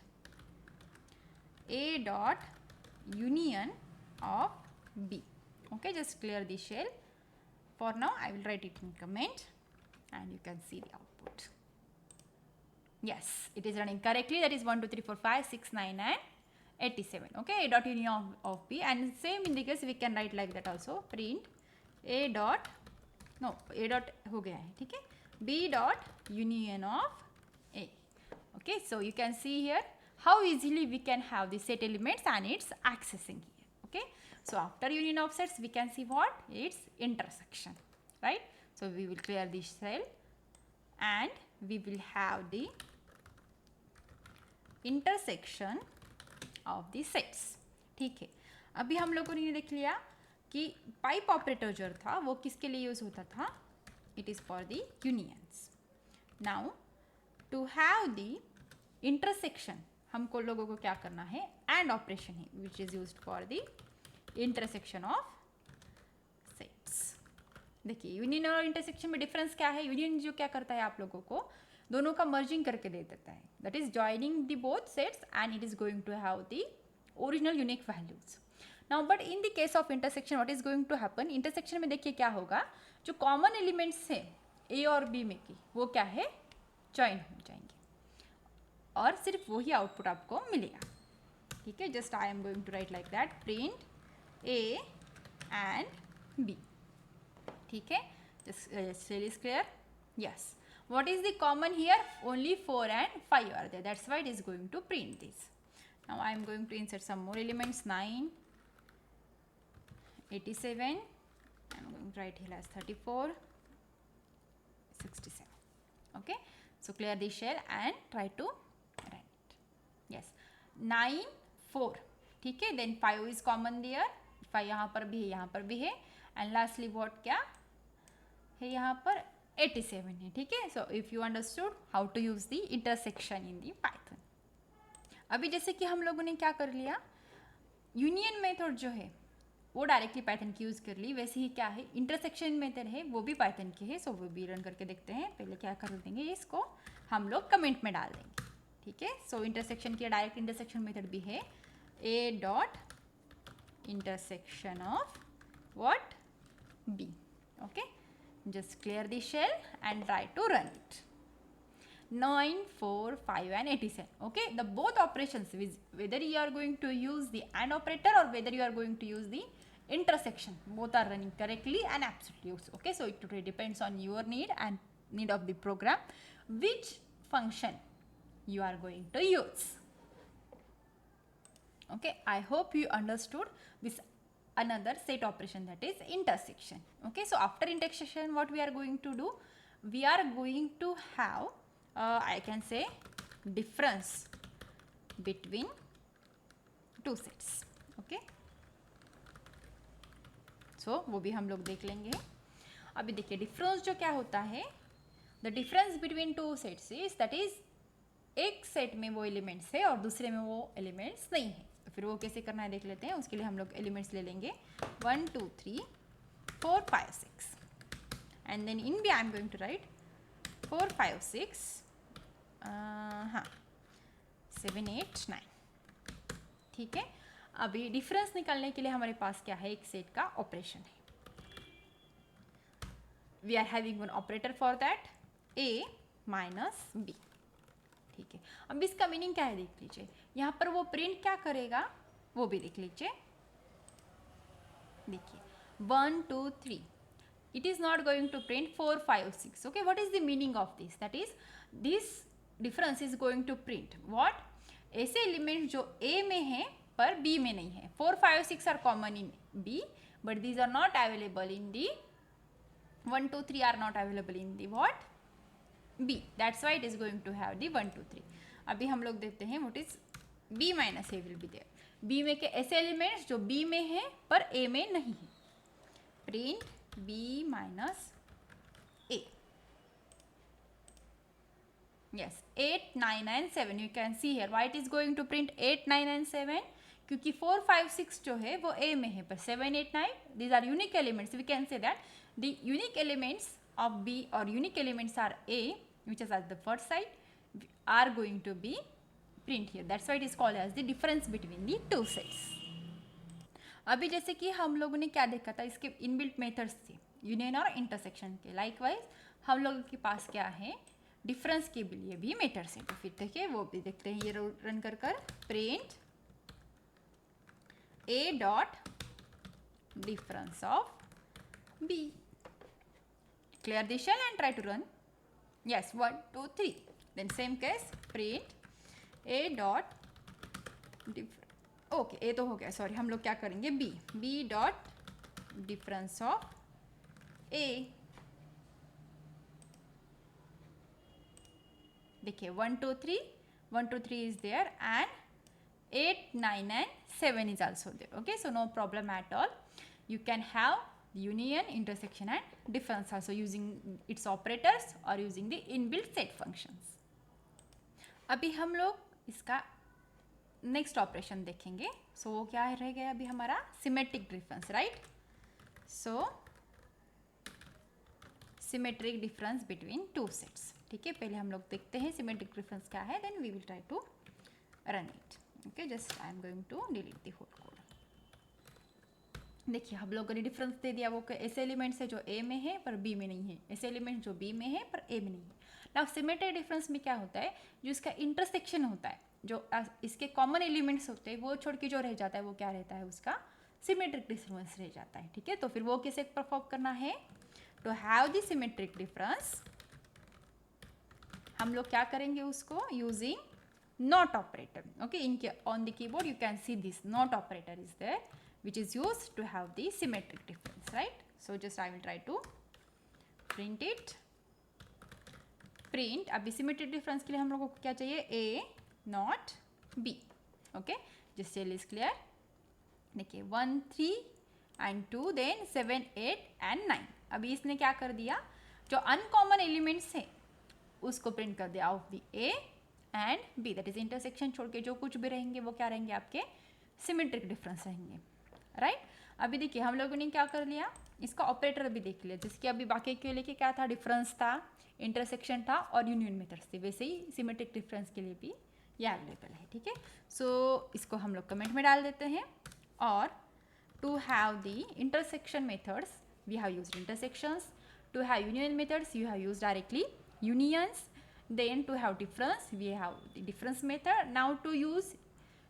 A dot union of B. Okay, just clear the shell. For now I will write it in comment and you can see the output. Yes, it is running correctly. That is 1 2 3 4 5 6 9 and 87. Okay, A dot union of B, and same in the case we can write like that also. Print A dot, no, A dot हो गया है, ठीक है, B dot union of A. Okay, so you can see here how easily we can have the set elements and its accessing here. Okay, so after union of sets we can see what, its intersection, right? So we will clear this cell and we will have the intersection of the sets. ठीक है, अभी हम लोगों ने देख लिया कि pipe operator जो था वो किसके लिए यूज होता था, it is for the unions. Now to have the intersection हमको लोगों को क्या करना है, एंड ऑपरेशन है which is used for the intersection of sets. देखिए यूनियन और इंटरसेक्शन में डिफरेंस क्या है. यूनियन जो क्या करता है आप लोगों को दोनों का मर्जिंग करके दे देता है, that is joining the both sets and it is going to have the original unique values. Now but in the case of intersection what is going to happen, intersection में देखिए क्या होगा, जो कॉमन एलिमेंट्स हैं ए और B में की वो क्या है, जॉइन हो जाएंगे और सिर्फ वही आउटपुट आपको मिलेगा. ठीक है, just I am going to write like that, print a and b. ठीक है, just shell is clear. Yes, what is the common here, only 4 and 5 are there, that's why it is going to print this. Now I am going to insert some more elements, 9 87, I'm going to write here as 34, 67. Okay, so clear the shell and try to run it. Yes, 9, 4. ठीक है, then 5 is common there, 5 यहाँ पर भी है, यहाँ पर भी है, and lastly what क्या है यहाँ पर 87 है. ठीक है, so if you understood how to use the intersection in the Python. अभी जैसे कि हम लोगों ने क्या कर लिया, यूनियन मेथड जो है वो डायरेक्टली पाइथन की यूज़ कर ली, वैसे ही क्या है इंटरसेक्शन मेथड है वो भी पाइथन की है. सो वो भी रन करके देखते हैं. पहले क्या कर देंगे, इसको हम लोग कमेंट में डाल देंगे. ठीक है, सो इंटरसेक्शन की डायरेक्ट इंटरसेक्शन मेथड भी है, a dot intersection of what b. Okay, just clear the shell and try to run it. 9, 4, 5 and 87. Okay, the both operations, whether you are going to use the AND operator or whether you are going to use the intersection, both are running correctly and absolutely. Okay, so it totally depends on your need and need of the program, which function you are going to use. Okay, I hope you understood this another set operation, that is intersection. Okay, so after intersection what we are going to do, we are going to have I can say difference between two sets. Okay, so वो भी हम लोग देख लेंगे. अभी देखिए difference जो क्या होता है, the difference between two sets is that is एक सेट में वो एलिमेंट्स है और दूसरे में वो एलिमेंट्स नहीं है. तो फिर वो कैसे करना है देख लेते हैं. उसके लिए हम लोग एलिमेंट्स ले लेंगे 1, 2, 3, 4, 5, 6 and then in b I am going to write 4, 5, 6 हाँ 7, 8, 9. ठीक है, अभी डिफरेंस निकालने के लिए हमारे पास क्या है, एक सेट का ऑपरेशन है. We are having one operator for that, A minus B. ठीक है, अब इसका मीनिंग क्या है देख लीजिए. यहाँ पर वो प्रिंट क्या करेगा वो भी देख लीजिए. देखिए 1, 2, 3, it is not going to print 4, 5, 6. Okay, what is the meaning of this? That is, this difference is going to print what? ऐसे एलिमेंट जो A में है पर B में नहीं है. 4, 5, 6 are common in B, but these are not available in the 1, 2, 3 are not available in the what? B. That's why it is going to have the 1, 2, 3. अभी हम लोग देखते हैं what is B minus A will be there. B में के ऐसे elements जो B में है पर A में नहीं है. Print B minus A. Yes, 8, 9 and 7. You can see here why it is going to print 8, 9 and 7. क्योंकि 4, 5, 6 जो है वो A में है पर 7, 8, 9 these are unique elements. We can say that the unique elements of B or unique elements are A, which is at the first side, are going to be print here. That's why it is called as the difference between the two sets. अभी जैसे कि हम लोगों ने क्या देखा था, इसके इनबिल्ट मेथड्स थे यूनियन और इंटरसेक्शन के. लाइकवाइज हम लोगों के पास क्या है, डिफरेंस के लिए भी मेथड्स हैं. तो फिर देखिए वो भी देखते हैं. ये रन कर print A dot difference of B. Clear the shell and try to run. Yes, 1, 2, 3. Then same case, print A dot difference. Okay, A तो हो गया. सॉरी, हम लोग क्या करेंगे, B. B dot difference of A. देखिए 1, 2, 3, 1, 2, 3 is there and 8, 9 and 7 is also there. Okay, so no problem at all. You can have union, intersection and difference also using its operators or using the inbuilt set functions. अभी हम लोग इसका next operation देखेंगे. सो वो क्या रह गया अभी हमारा, symmetric difference. Right, so symmetric difference between two sets. ठीक है, पहले हम लोग देखते हैं सिमेट्रिक डिफरेंस क्या है, then we will try to run it. Okay, just I am going to delete the whole code. देखिए हम लोगों ने डिफरेंस दे दिया. वो ऐसे एलिमेंट्स है जो A में है पर B में नहीं है, ऐसे एलिमेंट जो B में है पर A में नहीं है. नाउ सिमेट्रिक डिफरेंस में क्या होता है, जो इसका इंटरसेक्शन होता है, जो इसके कॉमन एलिमेंट्स होते हैं वो छोड़ के जो रह जाता है वो क्या रहता है, उसका सिमेट्रिक डिफरेंस रह जाता है. ठीक है, तो फिर वो कैसे परफॉर्म करना है, to have the symmetric difference हम लोग क्या करेंगे उसको, यूजिंग नॉट ऑपरेटर. ओके, इनके on the keyboard you can see this not operator is there. which is used to have the symmetric difference, right? So just I will try to print it. Print, अभी symmetric difference के लिए हम लोगों को क्या चाहिए, A not B. Okay, जिस चेल इज क्लियर. देखिए 1 3 एंड 2 देन 7 8 एंड 9. अभी इसने क्या कर दिया, जो अनकॉमन एलिमेंट्स है उसको प्रिंट कर दिया of the A and B. That is intersection छोड़ के जो कुछ भी रहेंगे वो क्या रहेंगे, आपके सिमेट्रिक डिफरेंस रहेंगे, राइट. अभी देखिए हम लोगों ने क्या कर लिया, इसका ऑपरेटर भी देख लिया, जिसके अभी बाकी के लिए क्या था, डिफरेंस था, इंटरसेक्शन था और यूनियन मेथड्स थे. वैसे ही सिमेट्रिक डिफरेंस के लिए भी ये अवेलेबल है, ठीक है. सो इसको हम लोग कमेंट में डाल देते हैं. और to have the intersection methods we have used intersections. To have union methods you have used directly unions. Then to have difference we have the difference method. Now to use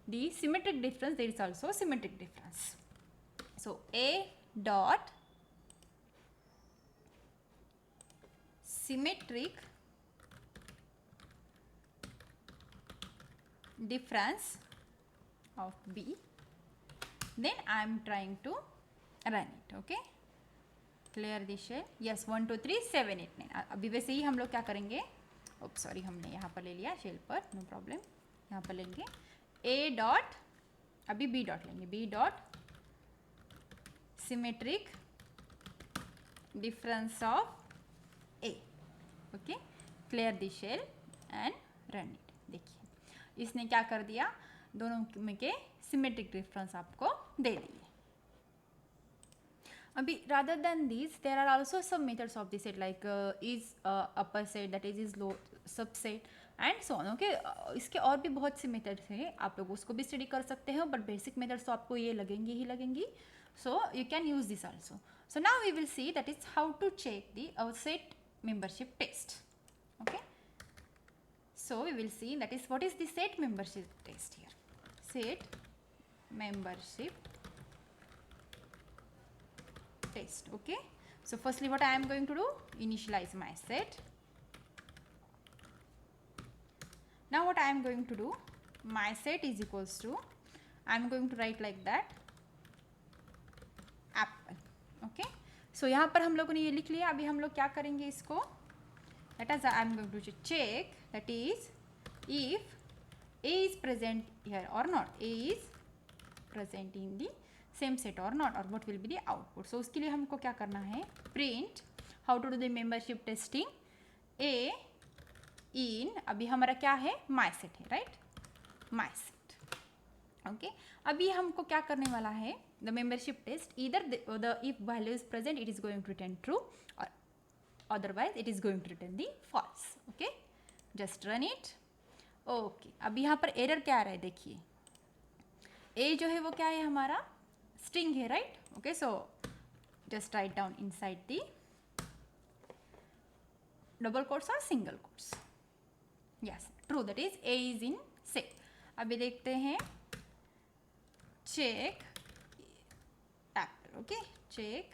the symmetric difference, there is also symmetric difference. So A dot symmetric difference of B, then I am trying to run it. Okay, clear the shell. Yes 1 2 3 7 8 9. अभी वैसे ही हम लोग क्या करेंगे, ओप sorry हमने यहाँ पर ले लिया शेल पर, नो प्रॉब्लम. यहाँ पर लेंगे ए डॉट, अभी बी डॉट लेंगे, B dot symmetric difference of A. Okay, clear the shell and run it. देखिए इसने क्या कर दिया, दोनों में के सिमेट्रिक डिफरेंस आपको दे दिए. अभी rather than these there are also some methods of the set like is upper set, that is low subset and so on. okay, इसके और भी बहुत से मेथड्स हैं, आप लोग उसको भी स्टडी कर सकते हैं, बट बेसिक मेथड्स तो आपको ये लगेंगी ही लगेंगी. So you can use this also. So now we will see that is how to check the our set membership test. Okay, so we will see that is what is the set membership test here. Set membership test. Okay, so firstly what I am going to do, initialize my set. Now what I am going to do, my set is equals to, I am going to write like that apple. Okay, so यहाँ पर हम लोगों ने ये लिख लिया. अभी हम लोग क्या करेंगे इसको, that is I am going to check, that is if A is present here or not, A is present in the same set or not, or what will be the output. So उसके लिए हमको क्या करना है, print how to do the membership testing A in, अभी हमारा क्या है, माई सेट है, राइट, माई सेट. ओके, अभी हमको क्या करने वाला है, the membership test, either the if value is present it is going to return true or otherwise it is going to return the false. Okay, just run it. Okay, अभी यहाँ पर error क्या आ रहा है, देखिए ए जो है वो क्या है, हमारा string है, right? Okay, so just write down inside the double quotes or single quotes. Yes, true, that is A is in set. अभी देखते हैं, check apple. Okay, check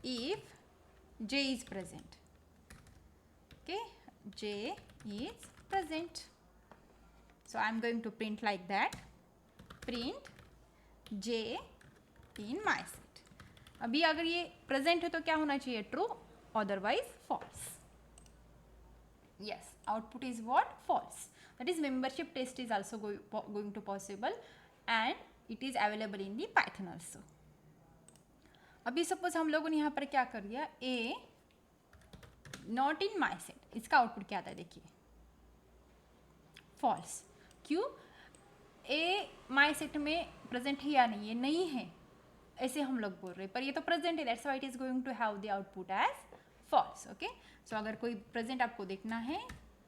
if J is present. Okay, J is present. So I am going to print like that. Print J in my set. अभी अगर ये present है तो क्या होना चाहिए, true, otherwise false. Yes, output is what, false. That is membership test is also going to possible and it is available in the Python also. अभी suppose हम लोगों ने यहाँ पर क्या कर दिया, A not in my set, इसका आउटपुट क्या आता है, देखिए फॉल्स. क्यों, ए माई सेट में प्रेजेंट है या नहीं, ये नहीं है ऐसे हम लोग बोल रहे हैं, पर ये तो प्रेजेंट है, that's why it is going to have the output as false. Okay, so अगर कोई प्रेजेंट आपको देखना है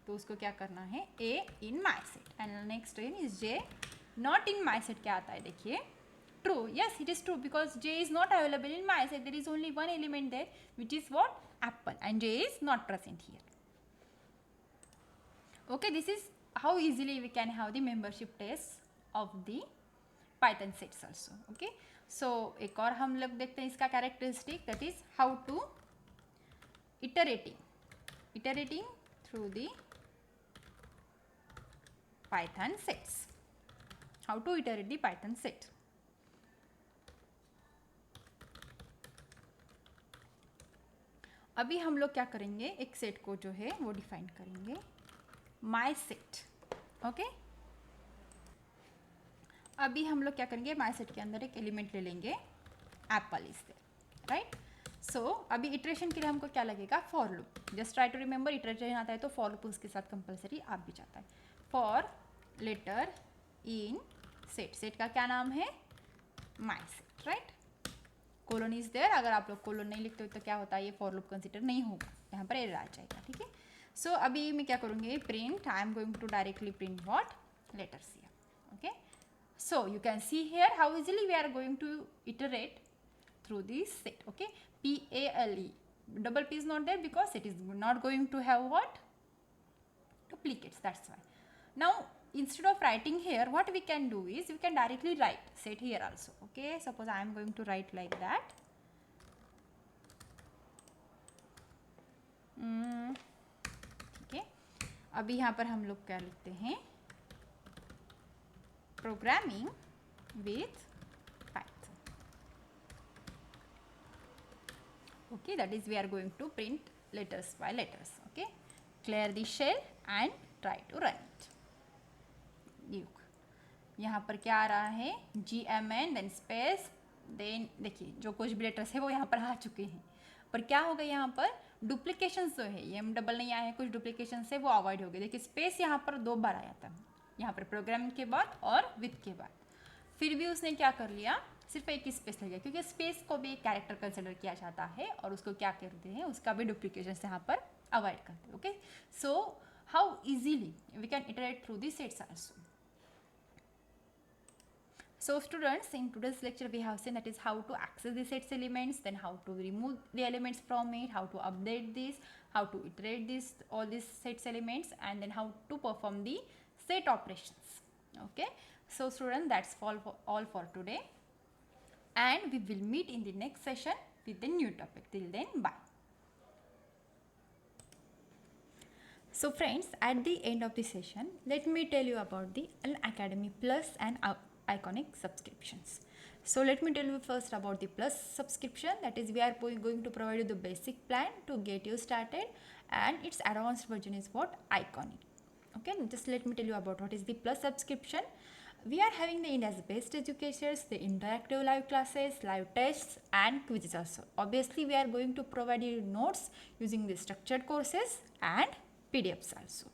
तो उसको क्या करना है, A in my set. And next is J not in my set, क्या आता है, देखिए true. Yes, it is true because J is not available in my set, there is only one element there which is what, apple, and J is not present here. Okay, this is how easily we can have the membership test of the Python sets also. Okay, so एक और हम लोग देखते हैं इसका characteristic, that is how to iterating through the Python sets. How to iterate the Python set. अभी हम लोग क्या करेंगे, एक सेट को जो है वो डिफाइन करेंगे, माई सेट। ओके, अभी हम लोग क्या करेंगे, माई सेट के अंदर एक एलिमेंट ले लेंगे, apple is there, right. So अभी इटरेशन के लिए हमको क्या लगेगा, for loop. Just try to remember, iteration आता है तो फॉर लूप उसके साथ कंपलसरी आप भी जाता है। For letter in set, set का क्या नाम है, my set, right. Colon is there, अगर आप लोग कोलोन नहीं लिखते हो तो क्या होता है, ये फॉर लूप कंसिडर नहीं होगा, यहाँ पर एरर आ जाएगा, ठीक है। सो अभी मैं क्या करूँगी, print, I am going to directly print what, letters here. Okay, so you can see here how easily we are going to iterate through this set. Okay, PALE, double P is not there because it is not going to have what, duplicates, that's why. Now instead of writing here, what we can do is we can directly write set here also. Okay, suppose I am going to write like that. ठीक है, अभी यहाँ पर हम लोग क्या लिखते हैं, programming with Python. Okay, that is we are going to print letters by letters. Okay, clear the shell and try to run it. यहाँ पर क्या आ रहा है, GMN देन स्पेस, देन देखिए जो कुछ भी लेटर्स है वो यहाँ पर आ चुके हैं, पर क्या हो गया, यहाँ पर डुप्लीकेशन जो है, ये डबल नहीं आया है, कुछ डुप्लीकेशन से वो अवॉइड हो गए। देखिए स्पेस यहाँ पर 2 बार आया था, यहाँ पर प्रोग्राम के बाद और विथ के बाद, फिर भी उसने क्या कर लिया, सिर्फ एक ही स्पेस ले गया, क्योंकि स्पेस को भी एक कैरेक्टर कंसिडर किया जाता है और उसको क्या कहते हैं, उसका भी डुप्लीकेशन से यहाँ पर अवॉइड करते हैं। Okay, so how easily we can iterate through the sets also. So students, in today's lecture we have seen that is how to access the sets elements, then how to remove the elements from it, how to update this, how to iterate this all these sets elements, and then how to perform the set operations. Okay, so students, that's all for today, and we will meet in the next session with the new topic. Till then, bye. So friends, at the end of the session, let me tell you about the Unacademy Plus and Iconic subscriptions. So let me tell you first about the Plus subscription. That is, we are going to provide you the basic plan to get you started, and its advanced version is what, Iconic. Okay, just let me tell you about what is the Plus subscription. We are having the India's best educators, the interactive live classes, live tests, and quizzes also. Obviously, we are going to provide you notes using the structured courses and PDFs also.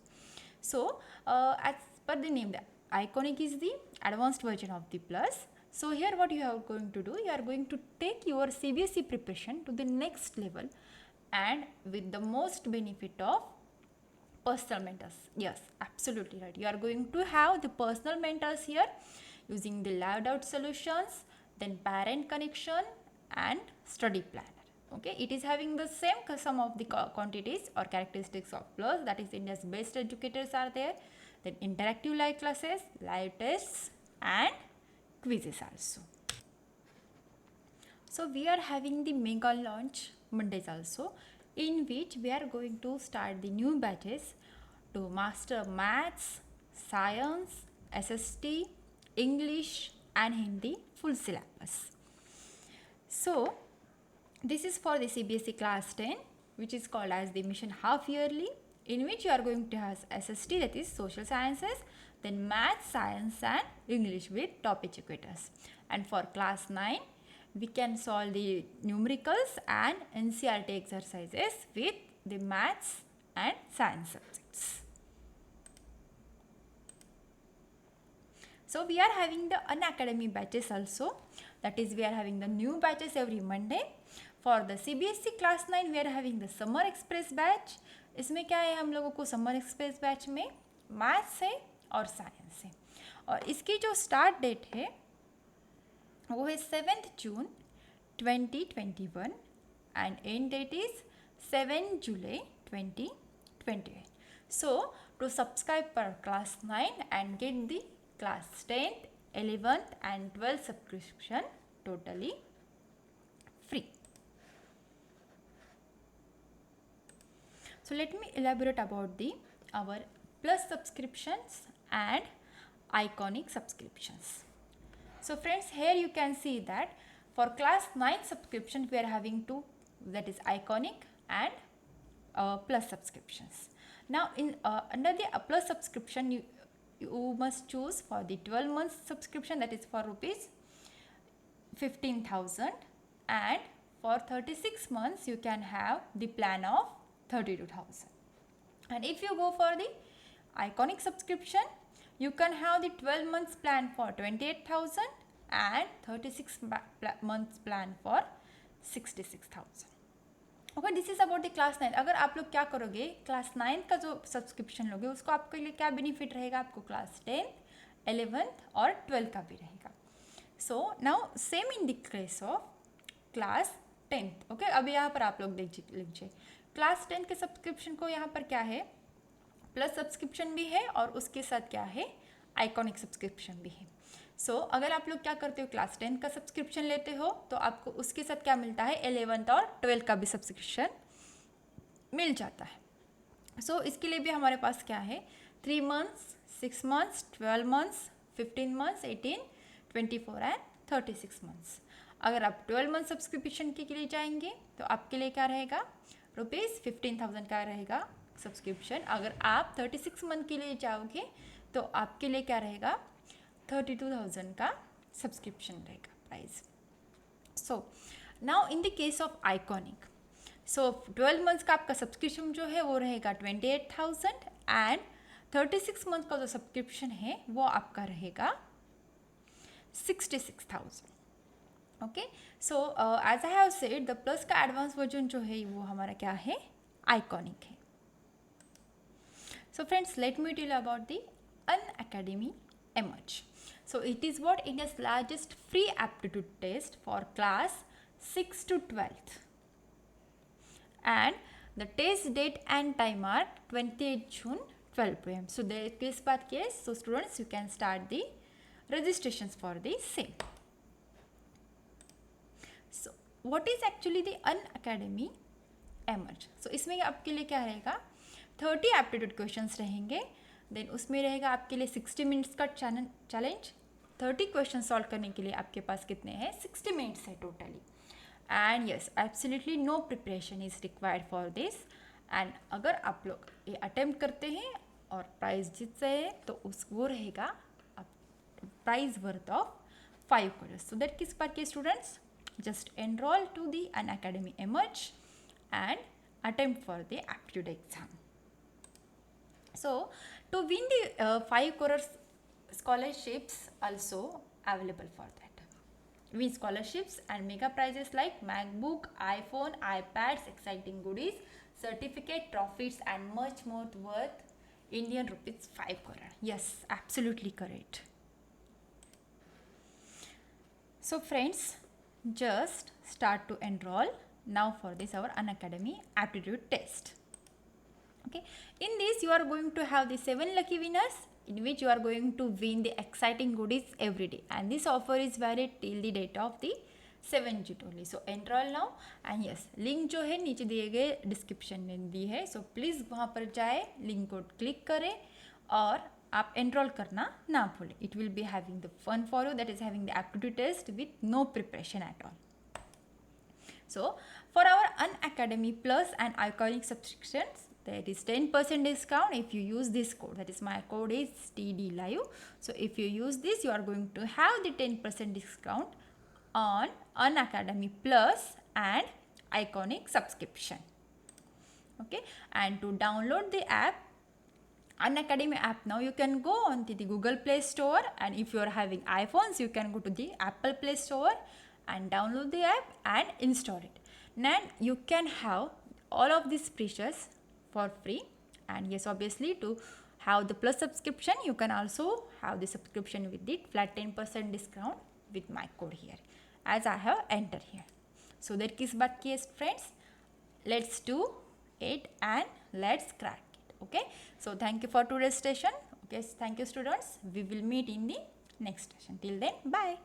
So as per the name, the Iconic is the advanced version of the Plus. So here what you are going to do, you are going to take your CBSE preparation to the next level, and with the most benefit of personal mentors. Yes, absolutely right. You are going to have the personal mentors here using the live doubt solutions, then parent connection and study planner. Okay, it is having the same sum of the quantities or characteristics of Plus, that is India's best educators are there, then interactive live classes, live tests and quizzes also. So we are having the mega launch Mondays also, in which we are going to start the new batches to master maths, science, SST, English and Hindi full syllabus. So this is for the CBSE class 10, which is called as the mission half yearly, in which you are going to have SST, that is social sciences, then maths, science and English with top educators. And for class 9, we can solve the numericals and NCERT exercises with the maths and science subjects. So we are having the Unacademy batches also, that is we are having the new batches every Monday. For the CBSE class 9, we are having the Summer Express batch. इसमें क्या है, हम लोगों को summer express batch में maths है और science है, और इसकी जो स्टार्ट डेट है वो है 7th June 2021 and end date is 7 July 2021. So to subscribe for class 9 and get the class 10th, 11th and 12th subscription totally free. So let me elaborate about our Plus subscriptions and Iconic subscriptions. So friends, here you can see that for class 9 subscription we are having two, that is Iconic and plus subscriptions. Now in under the plus subscription, you must choose for the 12 months subscription, that is for rupees 15,000, and for 36 months you can have the plan of 32,000. And if you go for the iconic subscription, you can have the 12 months plan for 28,000 and 36 months plan for 66,000. Okay, this is about the class 9. अगर आप लोग क्या करोगे, class 9 का जो subscription लोगे उसको आपके लिए क्या बेनिफिट रहेगा, आपको क्लास 10, 11th और 12 का भी रहेगा. So now same in the case of class 10th. Okay, अब यहाँ पर आप लोग देख लीजिए क्लास 10 के सब्सक्रिप्शन को यहाँ पर क्या है, प्लस सब्सक्रिप्शन भी है और उसके साथ क्या है, आइकॉनिक सब्सक्रिप्शन भी है. सो अगर आप लोग क्या करते हो, क्लास 10 का सब्सक्रिप्शन लेते हो तो आपको उसके साथ क्या मिलता है, 11th और 12 का भी सब्सक्रिप्शन मिल जाता है. सो इसके लिए भी हमारे पास क्या है, 3 months, 6 months, 12 months, 15 months, 18, 24 and 36 months. अगर आप 12 मंथ सब्सक्रिप्शन के लिए जाएंगे तो आपके लिए क्या रहेगा, रुपीज़ 15,000 का रहेगा सब्सक्रिप्शन. अगर आप 36 मंथ के लिए जाओगे तो आपके लिए क्या रहेगा, 32,000 का सब्सक्रिप्शन रहेगा price. So now in the case of iconic, so 12 months का आपका सब्सक्रिप्शन जो है वो रहेगा 28,000 एंड 36 मंथ का जो सब्सक्रिप्शन है वो आपका रहेगा 66,000. Okay, so as I have said the plus का एडवांस वर्जन जो है वो हमारा क्या है, आइकॉनिक है. So friends, let me tell about the Unacademy Emerge. So it is what India's largest free aptitude test for class 6 to 12th, and the test date and time are 28 June 12 p.m. So the case by case, so students you can start the registrations for the same. So what is actually the Unacademy Emerge? So इसमें आपके लिए क्या रहेगा, 30 aptitude questions रहेंगे. Then उसमें रहेगा आपके लिए 60 मिनट्स का चैलेंज. 30 क्वेश्चन सॉल्व करने के लिए आपके पास कितने हैं, 60 मिनट्स है totally. And yes, absolutely no preparation is required for this. And अगर आप लोग ये अटेम्प्ट करते हैं और प्राइज़ जीतते हैं तो वो रहेगा prize worth of 5 crores. So that किस बात के students, just enroll to the Unacademy Emerge and attempt for the aptitude exam. So to win the 5 crores scholarships also available for that. Win scholarships and mega prizes like MacBook, iPhone, iPads, exciting goodies, certificate, trophies and much more worth Indian rupees 5 crore. Yes, absolutely correct. So friends, just start to enroll now for this our Unacademy aptitude test. Okay, in this you are going to have the 7 lucky winners in which you are going to win the exciting goodies every day, and this offer is valid till the date of the 7th June only. So enroll now, and yes, link जो है नीचे दिए गए description में दी है. So please वहाँ पर जाए, लिंक को क्लिक करें और आप एनरोल करना ना भूलें. It will be having the fun for you, that is having the aptitude test with no preparation at all. So for our Unacademy Plus and Iconic subscriptions, there is 10% discount if you use this code. That is, my code is TDLive. So if you use this, you are going to have the 10% discount on Unacademy Plus and Iconic subscription. Okay, and to download the app, Unacademy app, now you can go on to the Google Play Store, and if you are having iPhones, you can go to the Apple Play Store and download the app and install it. Then you can have all of these features for free. And yes, obviously to have the plus subscription, you can also have the subscription with the flat 10% discount with my code here, as I have entered here. So that is but case friends, let's do it and let's crack it. Okay, so thank you for today's session. Okay, thank you students. We will meet in the next session. Till then, bye.